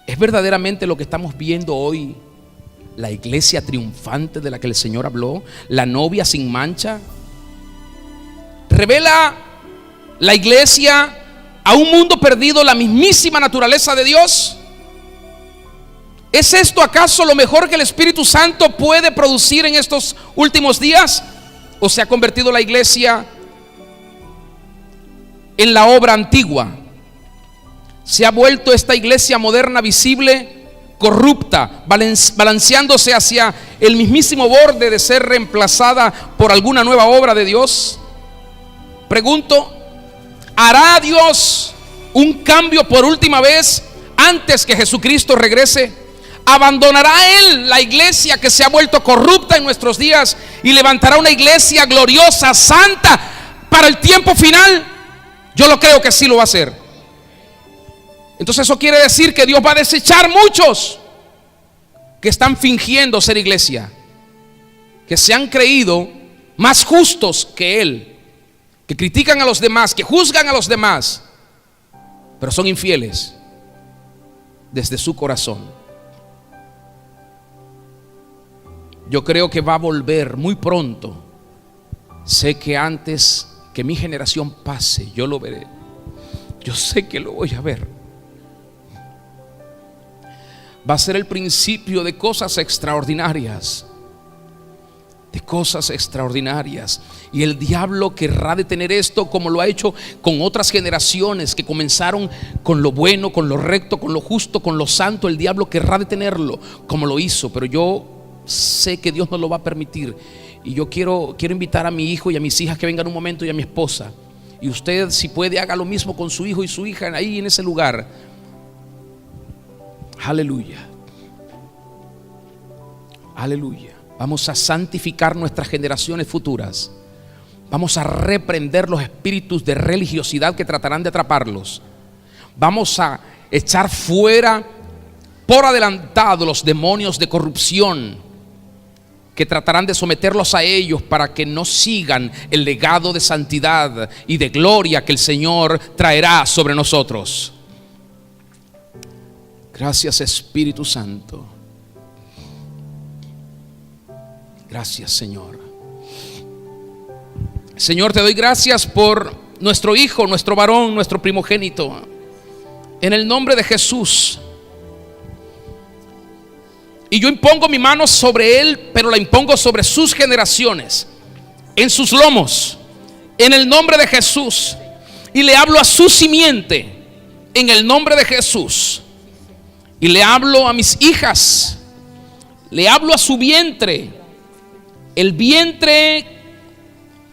¿es verdaderamente lo que estamos viendo hoy la iglesia triunfante de la que el Señor habló? La novia sin mancha. ¿Revela la iglesia a un mundo perdido la mismísima naturaleza de Dios? ¿Es esto acaso lo mejor que el Espíritu Santo puede producir en estos últimos días? ¿O se ha convertido la iglesia en la obra antigua? ¿Se ha vuelto esta iglesia moderna visible, corrupta, balanceándose hacia el mismísimo borde de ser reemplazada por alguna nueva obra de Dios? Pregunto, ¿hará Dios un cambio por última vez antes que Jesucristo regrese? ¿Abandonará Él la iglesia que se ha vuelto corrupta en nuestros días y levantará una iglesia gloriosa, santa para el tiempo final? Yo lo creo que sí lo va a hacer. Entonces eso quiere decir que Dios va a desechar muchos que están fingiendo ser iglesia, que se han creído más justos que Él, que critican a los demás, que juzgan a los demás, pero son infieles desde su corazón. Yo creo que va a volver muy pronto. Sé que antes que mi generación pase, yo lo veré. Yo sé que lo voy a ver. Va a ser el principio de cosas extraordinarias. De cosas extraordinarias. Y el diablo querrá detener esto, como lo ha hecho con otras generaciones que comenzaron con lo bueno, con lo recto, con lo justo, con lo santo. El diablo querrá detenerlo, como lo hizo. Pero yo sé que Dios no lo va a permitir. Y yo quiero invitar a mi hijo y a mis hijas que vengan un momento, y a mi esposa. Y usted, si puede, haga lo mismo con su hijo y su hija ahí en ese lugar. Aleluya. Aleluya. Vamos a santificar nuestras generaciones futuras. Vamos a reprender los espíritus de religiosidad que tratarán de atraparlos. Vamos a echar fuera por adelantado los demonios de corrupción que tratarán de someterlos a ellos para que no sigan el legado de santidad y de gloria que el Señor traerá sobre nosotros. Gracias, Espíritu Santo. Gracias, Señor. Señor, te doy gracias por nuestro hijo, nuestro varón, nuestro primogénito. En el nombre de Jesús. Y yo impongo mi mano sobre él, pero la impongo sobre sus generaciones, en sus lomos, en el nombre de Jesús. Y le hablo a su simiente, en el nombre de Jesús. Y le hablo a mis hijas, le hablo a su vientre, el vientre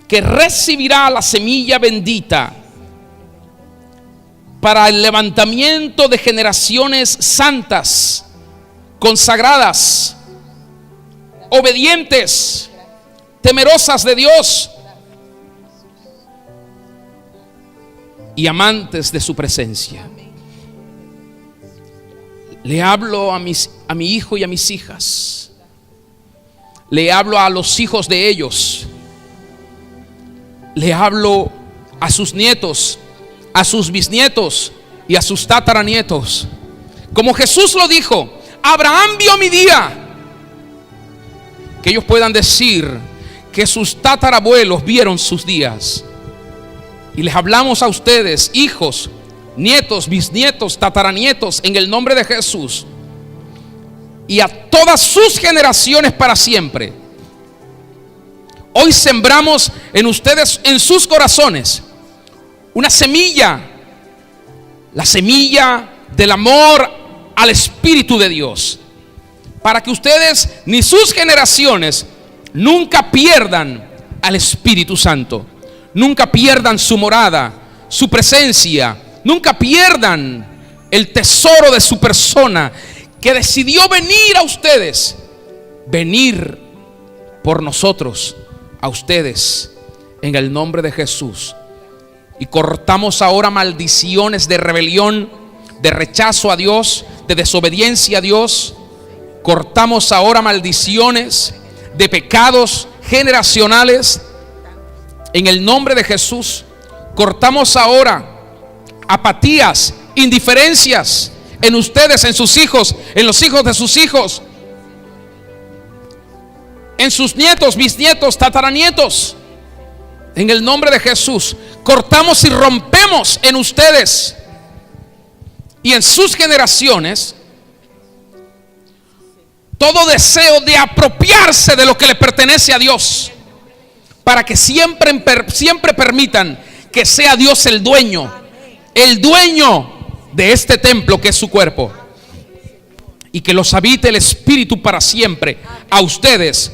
que recibirá la semilla bendita para el levantamiento de generaciones santas, consagradas, obedientes, temerosas de Dios y amantes de su presencia. Le hablo a mi hijo y a mis hijas. Le hablo a los hijos de ellos. Le hablo a sus nietos, a sus bisnietos y a sus tataranietos. Como Jesús lo dijo: Abraham vio mi día. Que ellos puedan decir que sus tatarabuelos vieron sus días. Y les hablamos a ustedes, hijos, nietos, bisnietos, tataranietos, en el nombre de Jesús, y a todas sus generaciones para siempre. Hoy sembramos en ustedes, en sus corazones, una semilla, la semilla del amor al Espíritu de Dios, para que ustedes ni sus generaciones nunca pierdan al Espíritu Santo, nunca pierdan su morada, su presencia, nunca pierdan el tesoro de su persona, que decidió venir a ustedes, venir por nosotros a ustedes en el nombre de Jesús. Y cortamos ahora maldiciones de rebelión, de rechazo a Dios, de desobediencia a Dios. Cortamos ahora maldiciones de pecados generacionales en el nombre de Jesús. Cortamos ahora apatías, indiferencias en ustedes, en sus hijos, en los hijos de sus hijos, en sus nietos, bisnietos, tataranietos. En el nombre de Jesús, cortamos y rompemos en ustedes y en sus generaciones todo deseo de apropiarse de lo que le pertenece a Dios, para que siempre permitan que sea Dios el dueño de este templo que es su cuerpo, y que los habite el Espíritu para siempre a ustedes,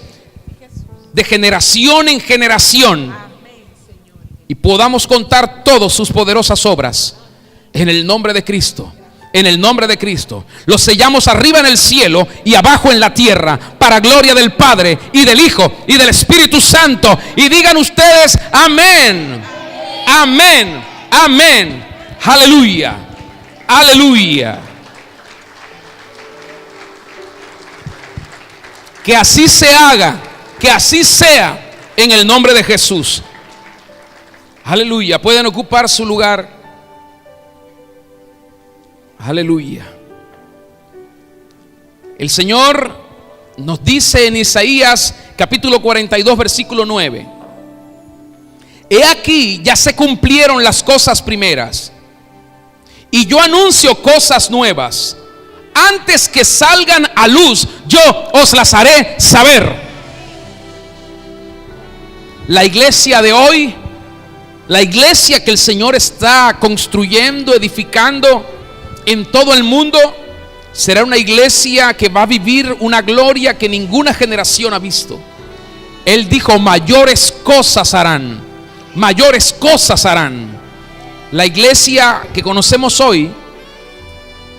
de generación en generación, y podamos contar todas sus poderosas obras en el nombre de Cristo. En el nombre de Cristo los sellamos arriba en el cielo y abajo en la tierra, para gloria del Padre y del Hijo y del Espíritu Santo. Y digan ustedes amén, amén, amén, aleluya, aleluya. Que así se haga, que así sea en el nombre de Jesús. Aleluya. Pueden ocupar su lugar. Aleluya. El Señor nos dice en Isaías capítulo 42 versículo 9: he aquí, ya se cumplieron las cosas primeras, y yo anuncio cosas nuevas. Antes que salgan a luz, yo os las haré saber. La iglesia de hoy, la iglesia que el Señor está construyendo, edificando en todo el mundo, será una iglesia que va a vivir una gloria que ninguna generación ha visto. Él dijo: mayores cosas harán, mayores cosas harán. La iglesia que conocemos hoy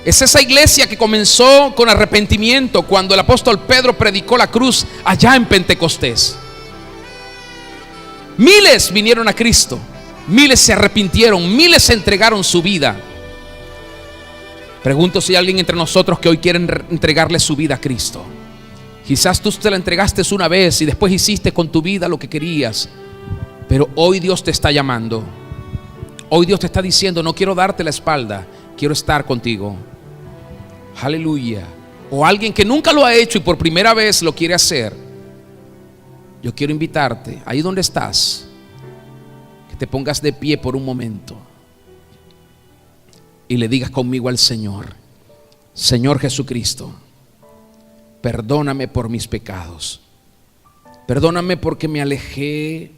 es esa iglesia que comenzó con arrepentimiento cuando el apóstol Pedro predicó la cruz allá en Pentecostés. Miles vinieron a Cristo, miles se arrepintieron, miles se entregaron su vida. Pregunto si hay alguien entre nosotros que hoy quiere entregarle su vida a Cristo. Quizás tú te la entregaste una vez y después hiciste con tu vida lo que querías, pero hoy Dios te está llamando. Hoy Dios te está diciendo: no quiero darte la espalda, quiero estar contigo. Aleluya. O alguien que nunca lo ha hecho y por primera vez lo quiere hacer. Yo quiero invitarte, ahí donde estás, que te pongas de pie por un momento y le digas conmigo al Señor: Señor Jesucristo, perdóname por mis pecados. Perdóname porque me alejé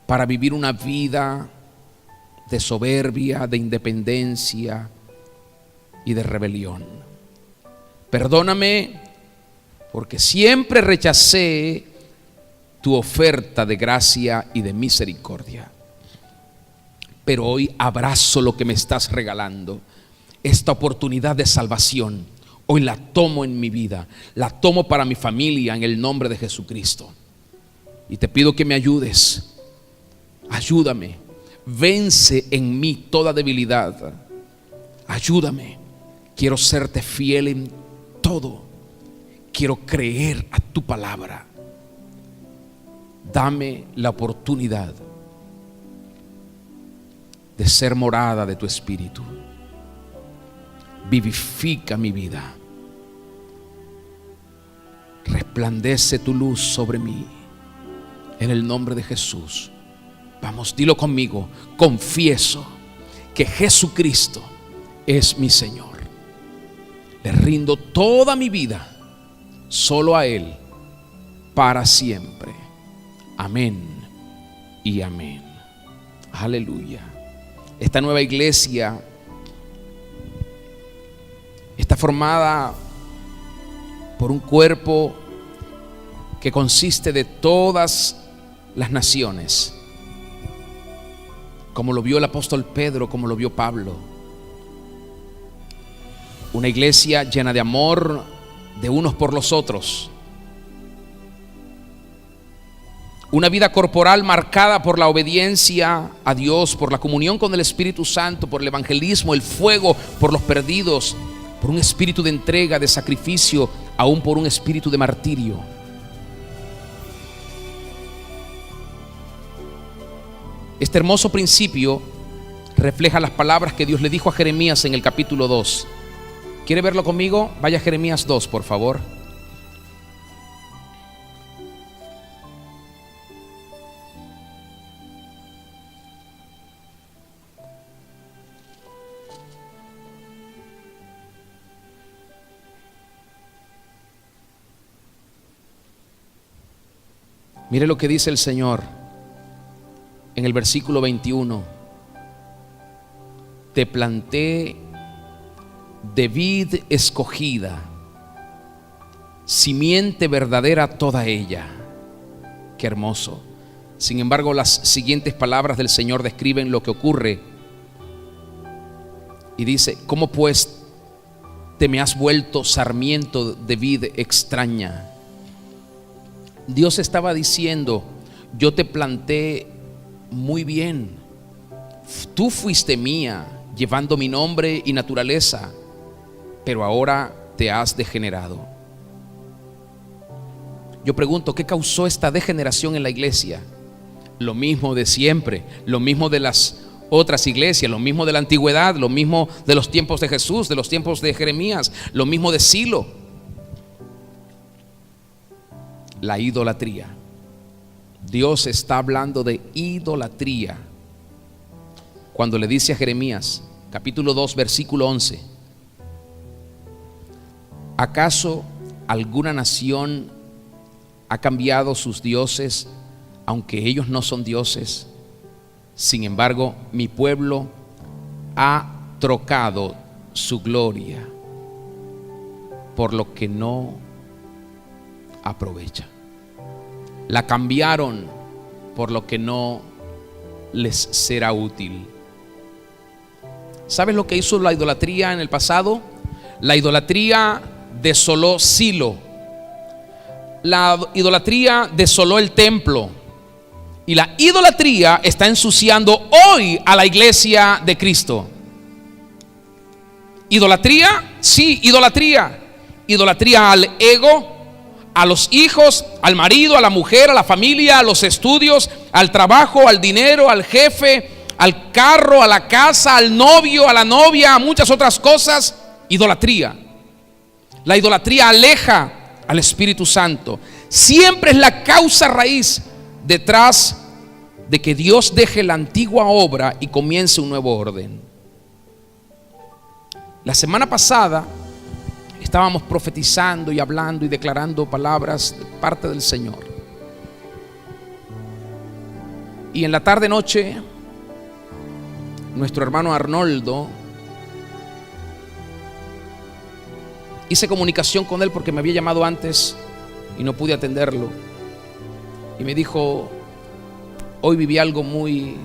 para vivir una vida de soberbia, de independencia y de rebelión. Perdóname porque siempre rechacé tu oferta de gracia y de misericordia. Pero hoy abrazo lo que me estás regalando, esta oportunidad de salvación. Hoy la tomo en mi vida, la tomo para mi familia en el nombre de Jesucristo. Y te pido que me ayudes. Ayúdame, vence en mí toda debilidad. Ayúdame, quiero serte fiel en todo. Quiero creer a tu palabra. Dame la oportunidad de ser morada de tu Espíritu. Vivifica mi vida. Resplandece tu luz sobre mí. En el nombre de Jesús. Vamos, dilo conmigo. Confieso que Jesucristo es mi Señor. Le rindo toda mi vida solo a Él para siempre. Amén y amén. Aleluya. Esta nueva iglesia está formada por un cuerpo que consiste de todas las naciones, como lo vio el apóstol Pedro, como lo vio Pablo. Una iglesia llena de amor de unos por los otros. Una vida corporal marcada por la obediencia a Dios, por la comunión con el Espíritu Santo, por el evangelismo, el fuego por los perdidos, por un espíritu de entrega, de sacrificio, aún por un espíritu de martirio. Este hermoso principio refleja las palabras que Dios le dijo a Jeremías en el capítulo 2. ¿Quiere verlo conmigo? Vaya a Jeremías 2, por favor. Mire lo que dice el Señor en el versículo 21. Te planté de vid escogida, simiente verdadera toda ella. Qué hermoso. Sin embargo, las siguientes palabras del Señor describen lo que ocurre. Y dice: ¿cómo pues te me has vuelto sarmiento de vid extraña? Dios estaba diciendo: yo te planté muy bien, tú fuiste mía, llevando mi nombre y naturaleza, pero ahora te has degenerado. Yo pregunto, ¿qué causó esta degeneración en la iglesia? Lo mismo de siempre, lo mismo de las otras iglesias, lo mismo de la antigüedad, lo mismo de los tiempos de Jesús, de los tiempos de Jeremías, lo mismo de Silo. La idolatría. Dios está hablando de idolatría cuando le dice a Jeremías, capítulo 2, versículo 11: ¿acaso alguna nación ha cambiado sus dioses, aunque ellos no son dioses? Sin embargo, mi pueblo ha trocado su gloria por lo que no aprovecha. La cambiaron por lo que no les será útil. ¿Sabes lo que hizo la idolatría en el pasado? La idolatría desoló Silo. La idolatría desoló el templo. Y la idolatría está ensuciando hoy a la iglesia de Cristo. ¿Idolatría? Sí, idolatría. Idolatría al ego, a los hijos, al marido, a la mujer, a la familia, a los estudios, al trabajo, al dinero, al jefe, al carro, a la casa, al novio, a la novia, a muchas otras cosas. Idolatría. La idolatría aleja al Espíritu Santo. Siempre es la causa raíz detrás de que Dios deje la antigua obra y comience un nuevo orden. La semana pasada estábamos profetizando y hablando y declarando palabras de parte del Señor. Y en la tarde noche, nuestro hermano Arnoldo, hice comunicación con él porque me había llamado antes y no pude atenderlo. Y me dijo: hoy viví algo muy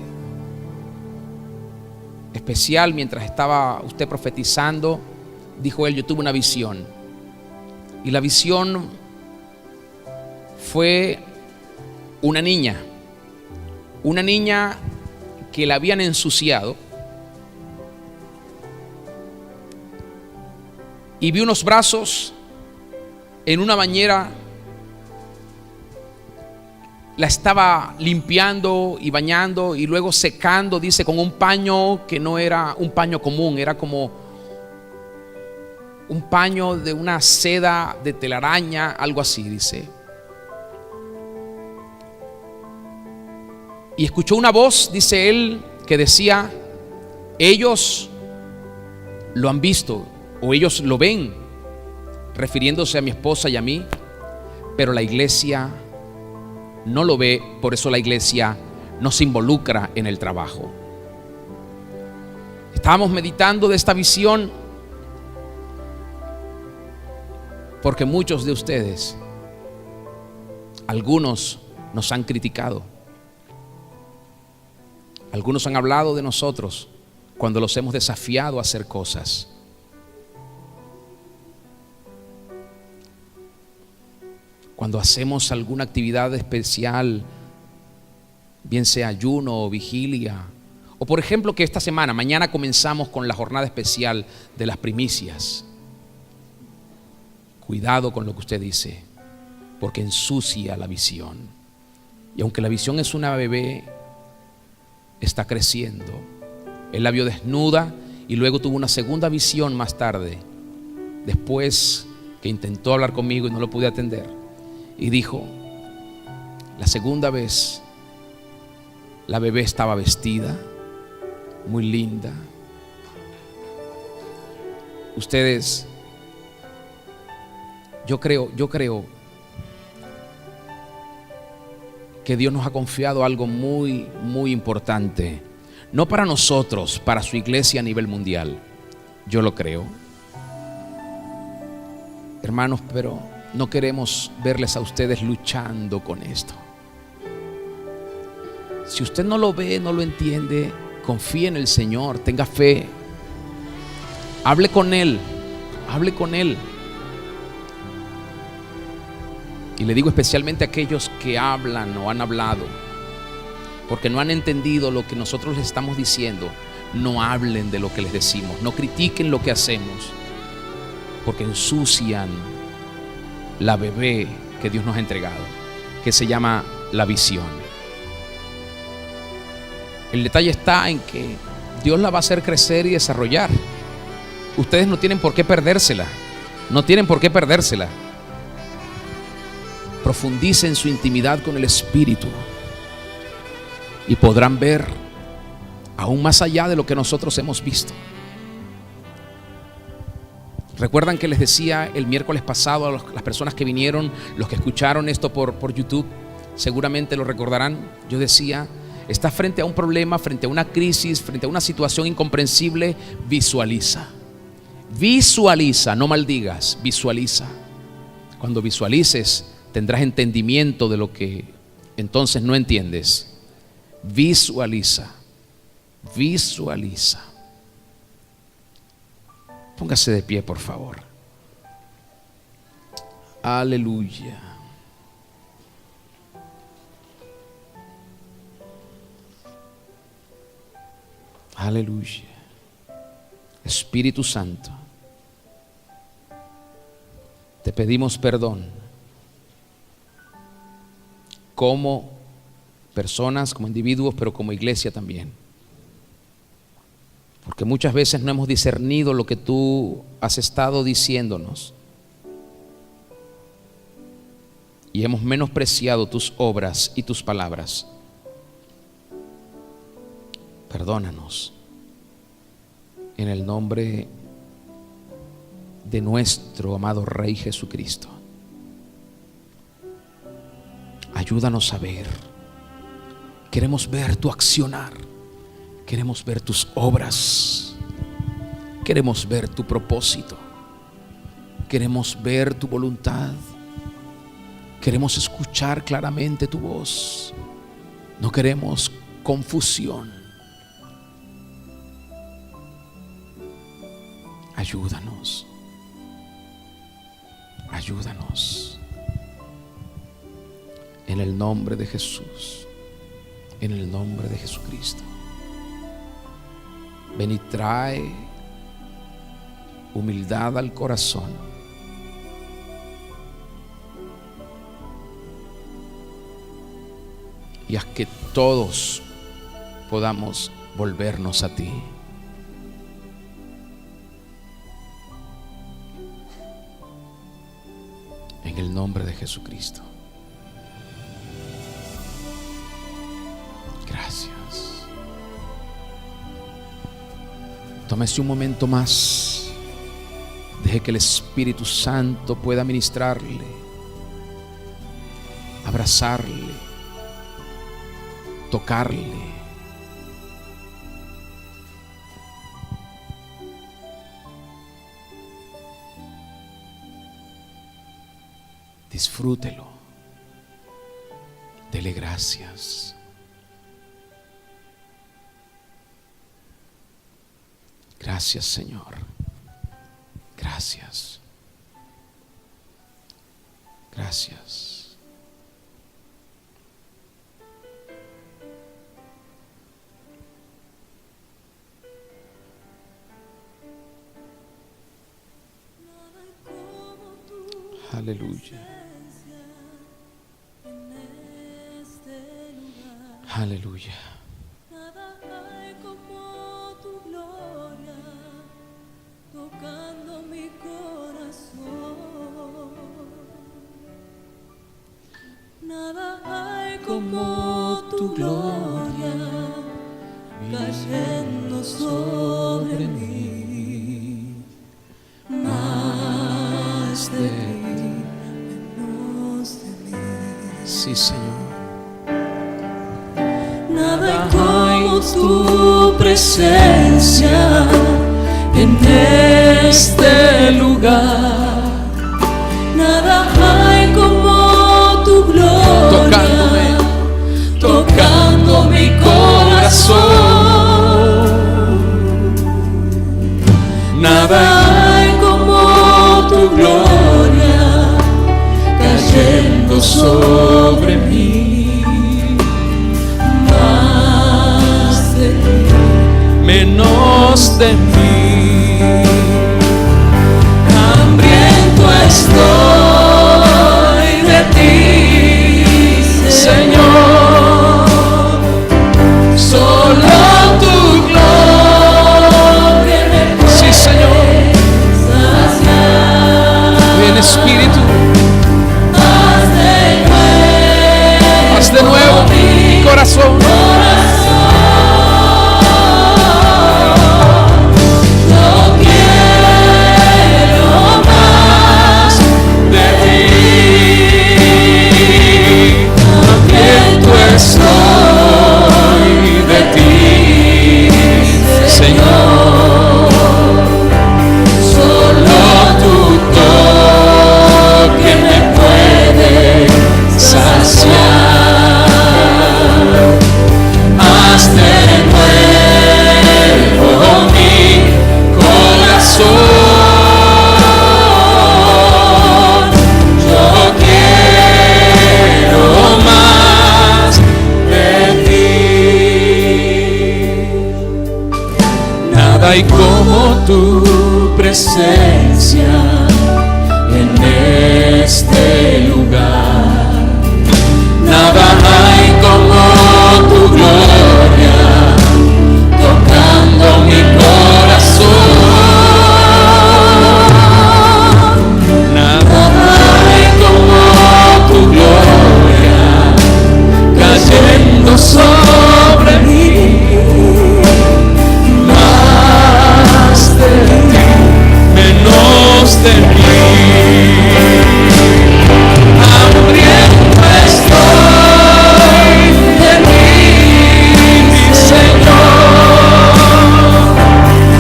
especial mientras estaba usted profetizando. Dijo él: yo tuve una visión. Y la visión fue una niña que la habían ensuciado. Y vi unos brazos en una bañera. La estaba limpiando y bañando y luego secando, dice, con un paño que no era un paño común, era como un paño de una seda de telaraña, algo así, dice. Y escuchó una voz, dice él, que decía: ellos lo han visto o ellos lo ven, refiriéndose a mi esposa y a mí, pero la iglesia no lo ve, por eso la iglesia no se involucra en el trabajo. Estábamos meditando de esta visión porque muchos de ustedes, algunos nos han criticado, algunos han hablado de nosotros cuando los hemos desafiado a hacer cosas. Cuando hacemos alguna actividad especial bien sea ayuno o vigilia, o por ejemplo que esta semana, mañana comenzamos con la jornada especial de las primicias. Cuidado con lo que usted dice, porque ensucia la visión. Y aunque la visión es una bebé, está creciendo. Él la vio desnuda y luego tuvo una segunda visión más tarde, después que intentó hablar conmigo y no lo pude atender, y dijo: la segunda vez la bebé estaba vestida muy linda. Ustedes, yo creo que Dios nos ha confiado algo muy, muy importante. No para nosotros, para su iglesia a nivel mundial. Yo lo creo. Hermanos, pero no queremos verles a ustedes luchando con esto. Si usted no lo ve, no lo entiende, confíe en el Señor, tenga fe. Hable con Él, hable con Él. Y le digo especialmente a aquellos que hablan o han hablado, porque no han entendido lo que nosotros les estamos diciendo. No hablen de lo que les decimos, no critiquen lo que hacemos, porque ensucian la bebé que Dios nos ha entregado, que se llama la visión. El detalle está en que Dios la va a hacer crecer y desarrollar. Ustedes no tienen por qué perdérsela. No tienen por qué perdérsela. Profundicen su intimidad con el Espíritu y podrán ver aún más allá de lo que nosotros hemos visto. ¿Recuerdan que les decía el miércoles pasado a las personas que vinieron, los que escucharon esto por YouTube? Seguramente lo recordarán. Yo decía: estás frente a un problema, frente a una crisis, frente a una situación incomprensible. Visualiza. Visualiza, no maldigas, visualiza. Cuando visualices, tendrás entendimiento de lo que entonces no entiendes. Visualiza, visualiza. Póngase de pie, por favor. Aleluya. Aleluya. Espíritu Santo, te pedimos perdón como personas, como individuos, pero como iglesia también, porque muchas veces no hemos discernido lo que tú has estado diciéndonos y hemos menospreciado tus obras y tus palabras. Perdónanos en el nombre de nuestro amado Rey Jesucristo. Ayúdanos a ver. Queremos ver tu accionar. Queremos ver tus obras. Queremos ver tu propósito. Queremos ver tu voluntad. Queremos escuchar claramente tu voz. No queremos confusión. Ayúdanos. Ayúdanos. En el nombre de Jesús. En el nombre de Jesucristo. Ven y trae humildad al corazón. Y haz que todos podamos volvernos a ti. En el nombre de Jesucristo. Gracias. Tómese un momento más. Deje que el Espíritu Santo pueda ministrarle, abrazarle, tocarle. Disfrútelo. Dele gracias. Gracias, Señor. Gracias. Gracias. Aleluya. Aleluya. Nada hay como tu gloria tocando mi corazón. Nada hay como tu gloria cayendo sobre mí. Más de ti, menos de mí. Sí, Señor. Nada hay como tu presencia en este lugar. Nada hay como tu gloria tocando mi corazón. Nada hay como tu gloria cayendo sobre mí. Menos de mí. Hambriento estoy de ti, Señor. Solo tu gloria me puede Sí, Señor. saciar. Ven, Espíritu, Haz de nuevo mi corazón. Soy de ti, Señor. Solo tu toque me puede saciar. Haz de nuevo mi corazón. Yo quiero más de ti. Nada hay como tu presencia en este lugar. Nada hay como tu gloria tocando mi corazón. Nada hay como tu gloria cayendo sobre mí. Más de ti, menos de mí. Hambriento estoy de ti, mi Señor.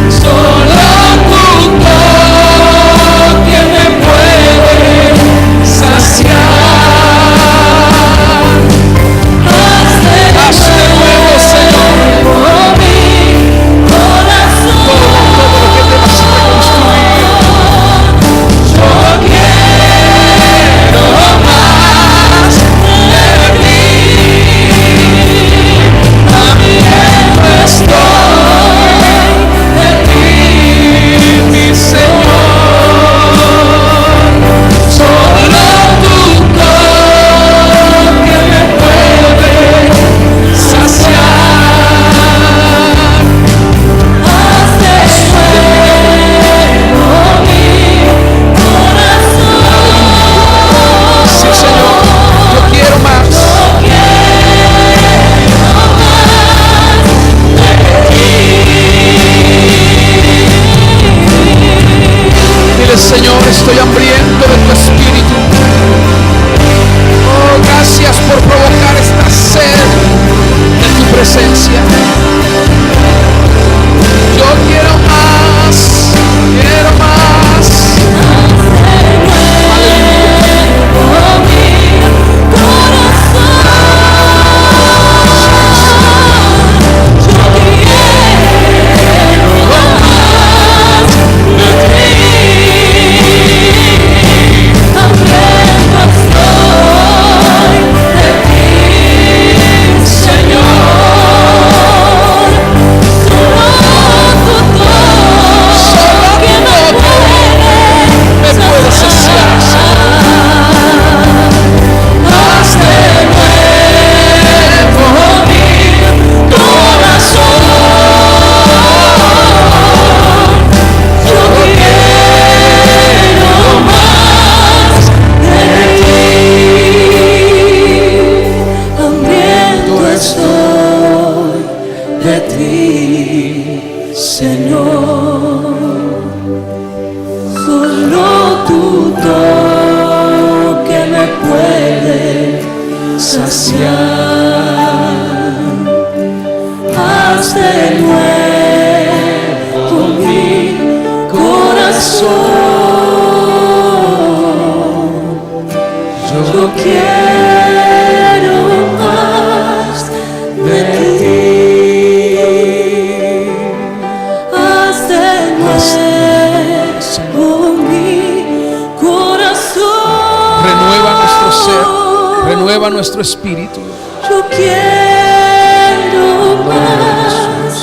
Solo tu toque me puede saciar. Haz de estoy de ti, Señor. Solo tu toque me puede saciar. Haz de nuevo mi corazón. Yo quiero más de ti. Haz de nuevo mi corazón. Renueva nuestro ser, renueva nuestro espíritu. Yo quiero más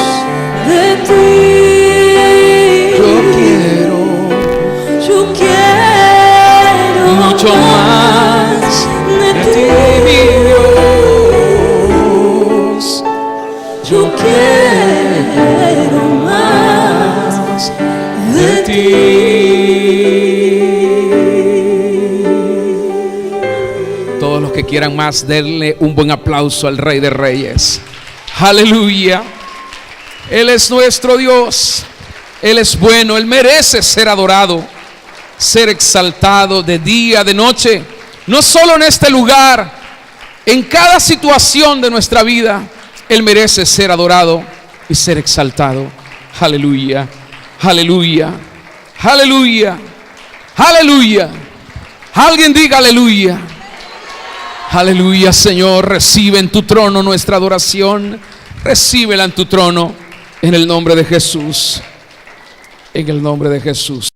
de ti. Yo quiero mucho más de ti, mi Dios. yo quiero más de ti. Todos los que quieran más, denle un buen aplauso al Rey de Reyes. Aleluya. Él es nuestro Dios. Él es bueno. Él merece ser adorado, ser exaltado de día, de noche. No solo en este lugar, en cada situación de nuestra vida, Él merece ser adorado y ser exaltado. Aleluya. Aleluya. Aleluya. Aleluya. Alguien diga aleluya. Aleluya, Señor. Recibe en tu trono nuestra adoración. Recíbela en tu trono, en el nombre de Jesús. En el nombre de Jesús.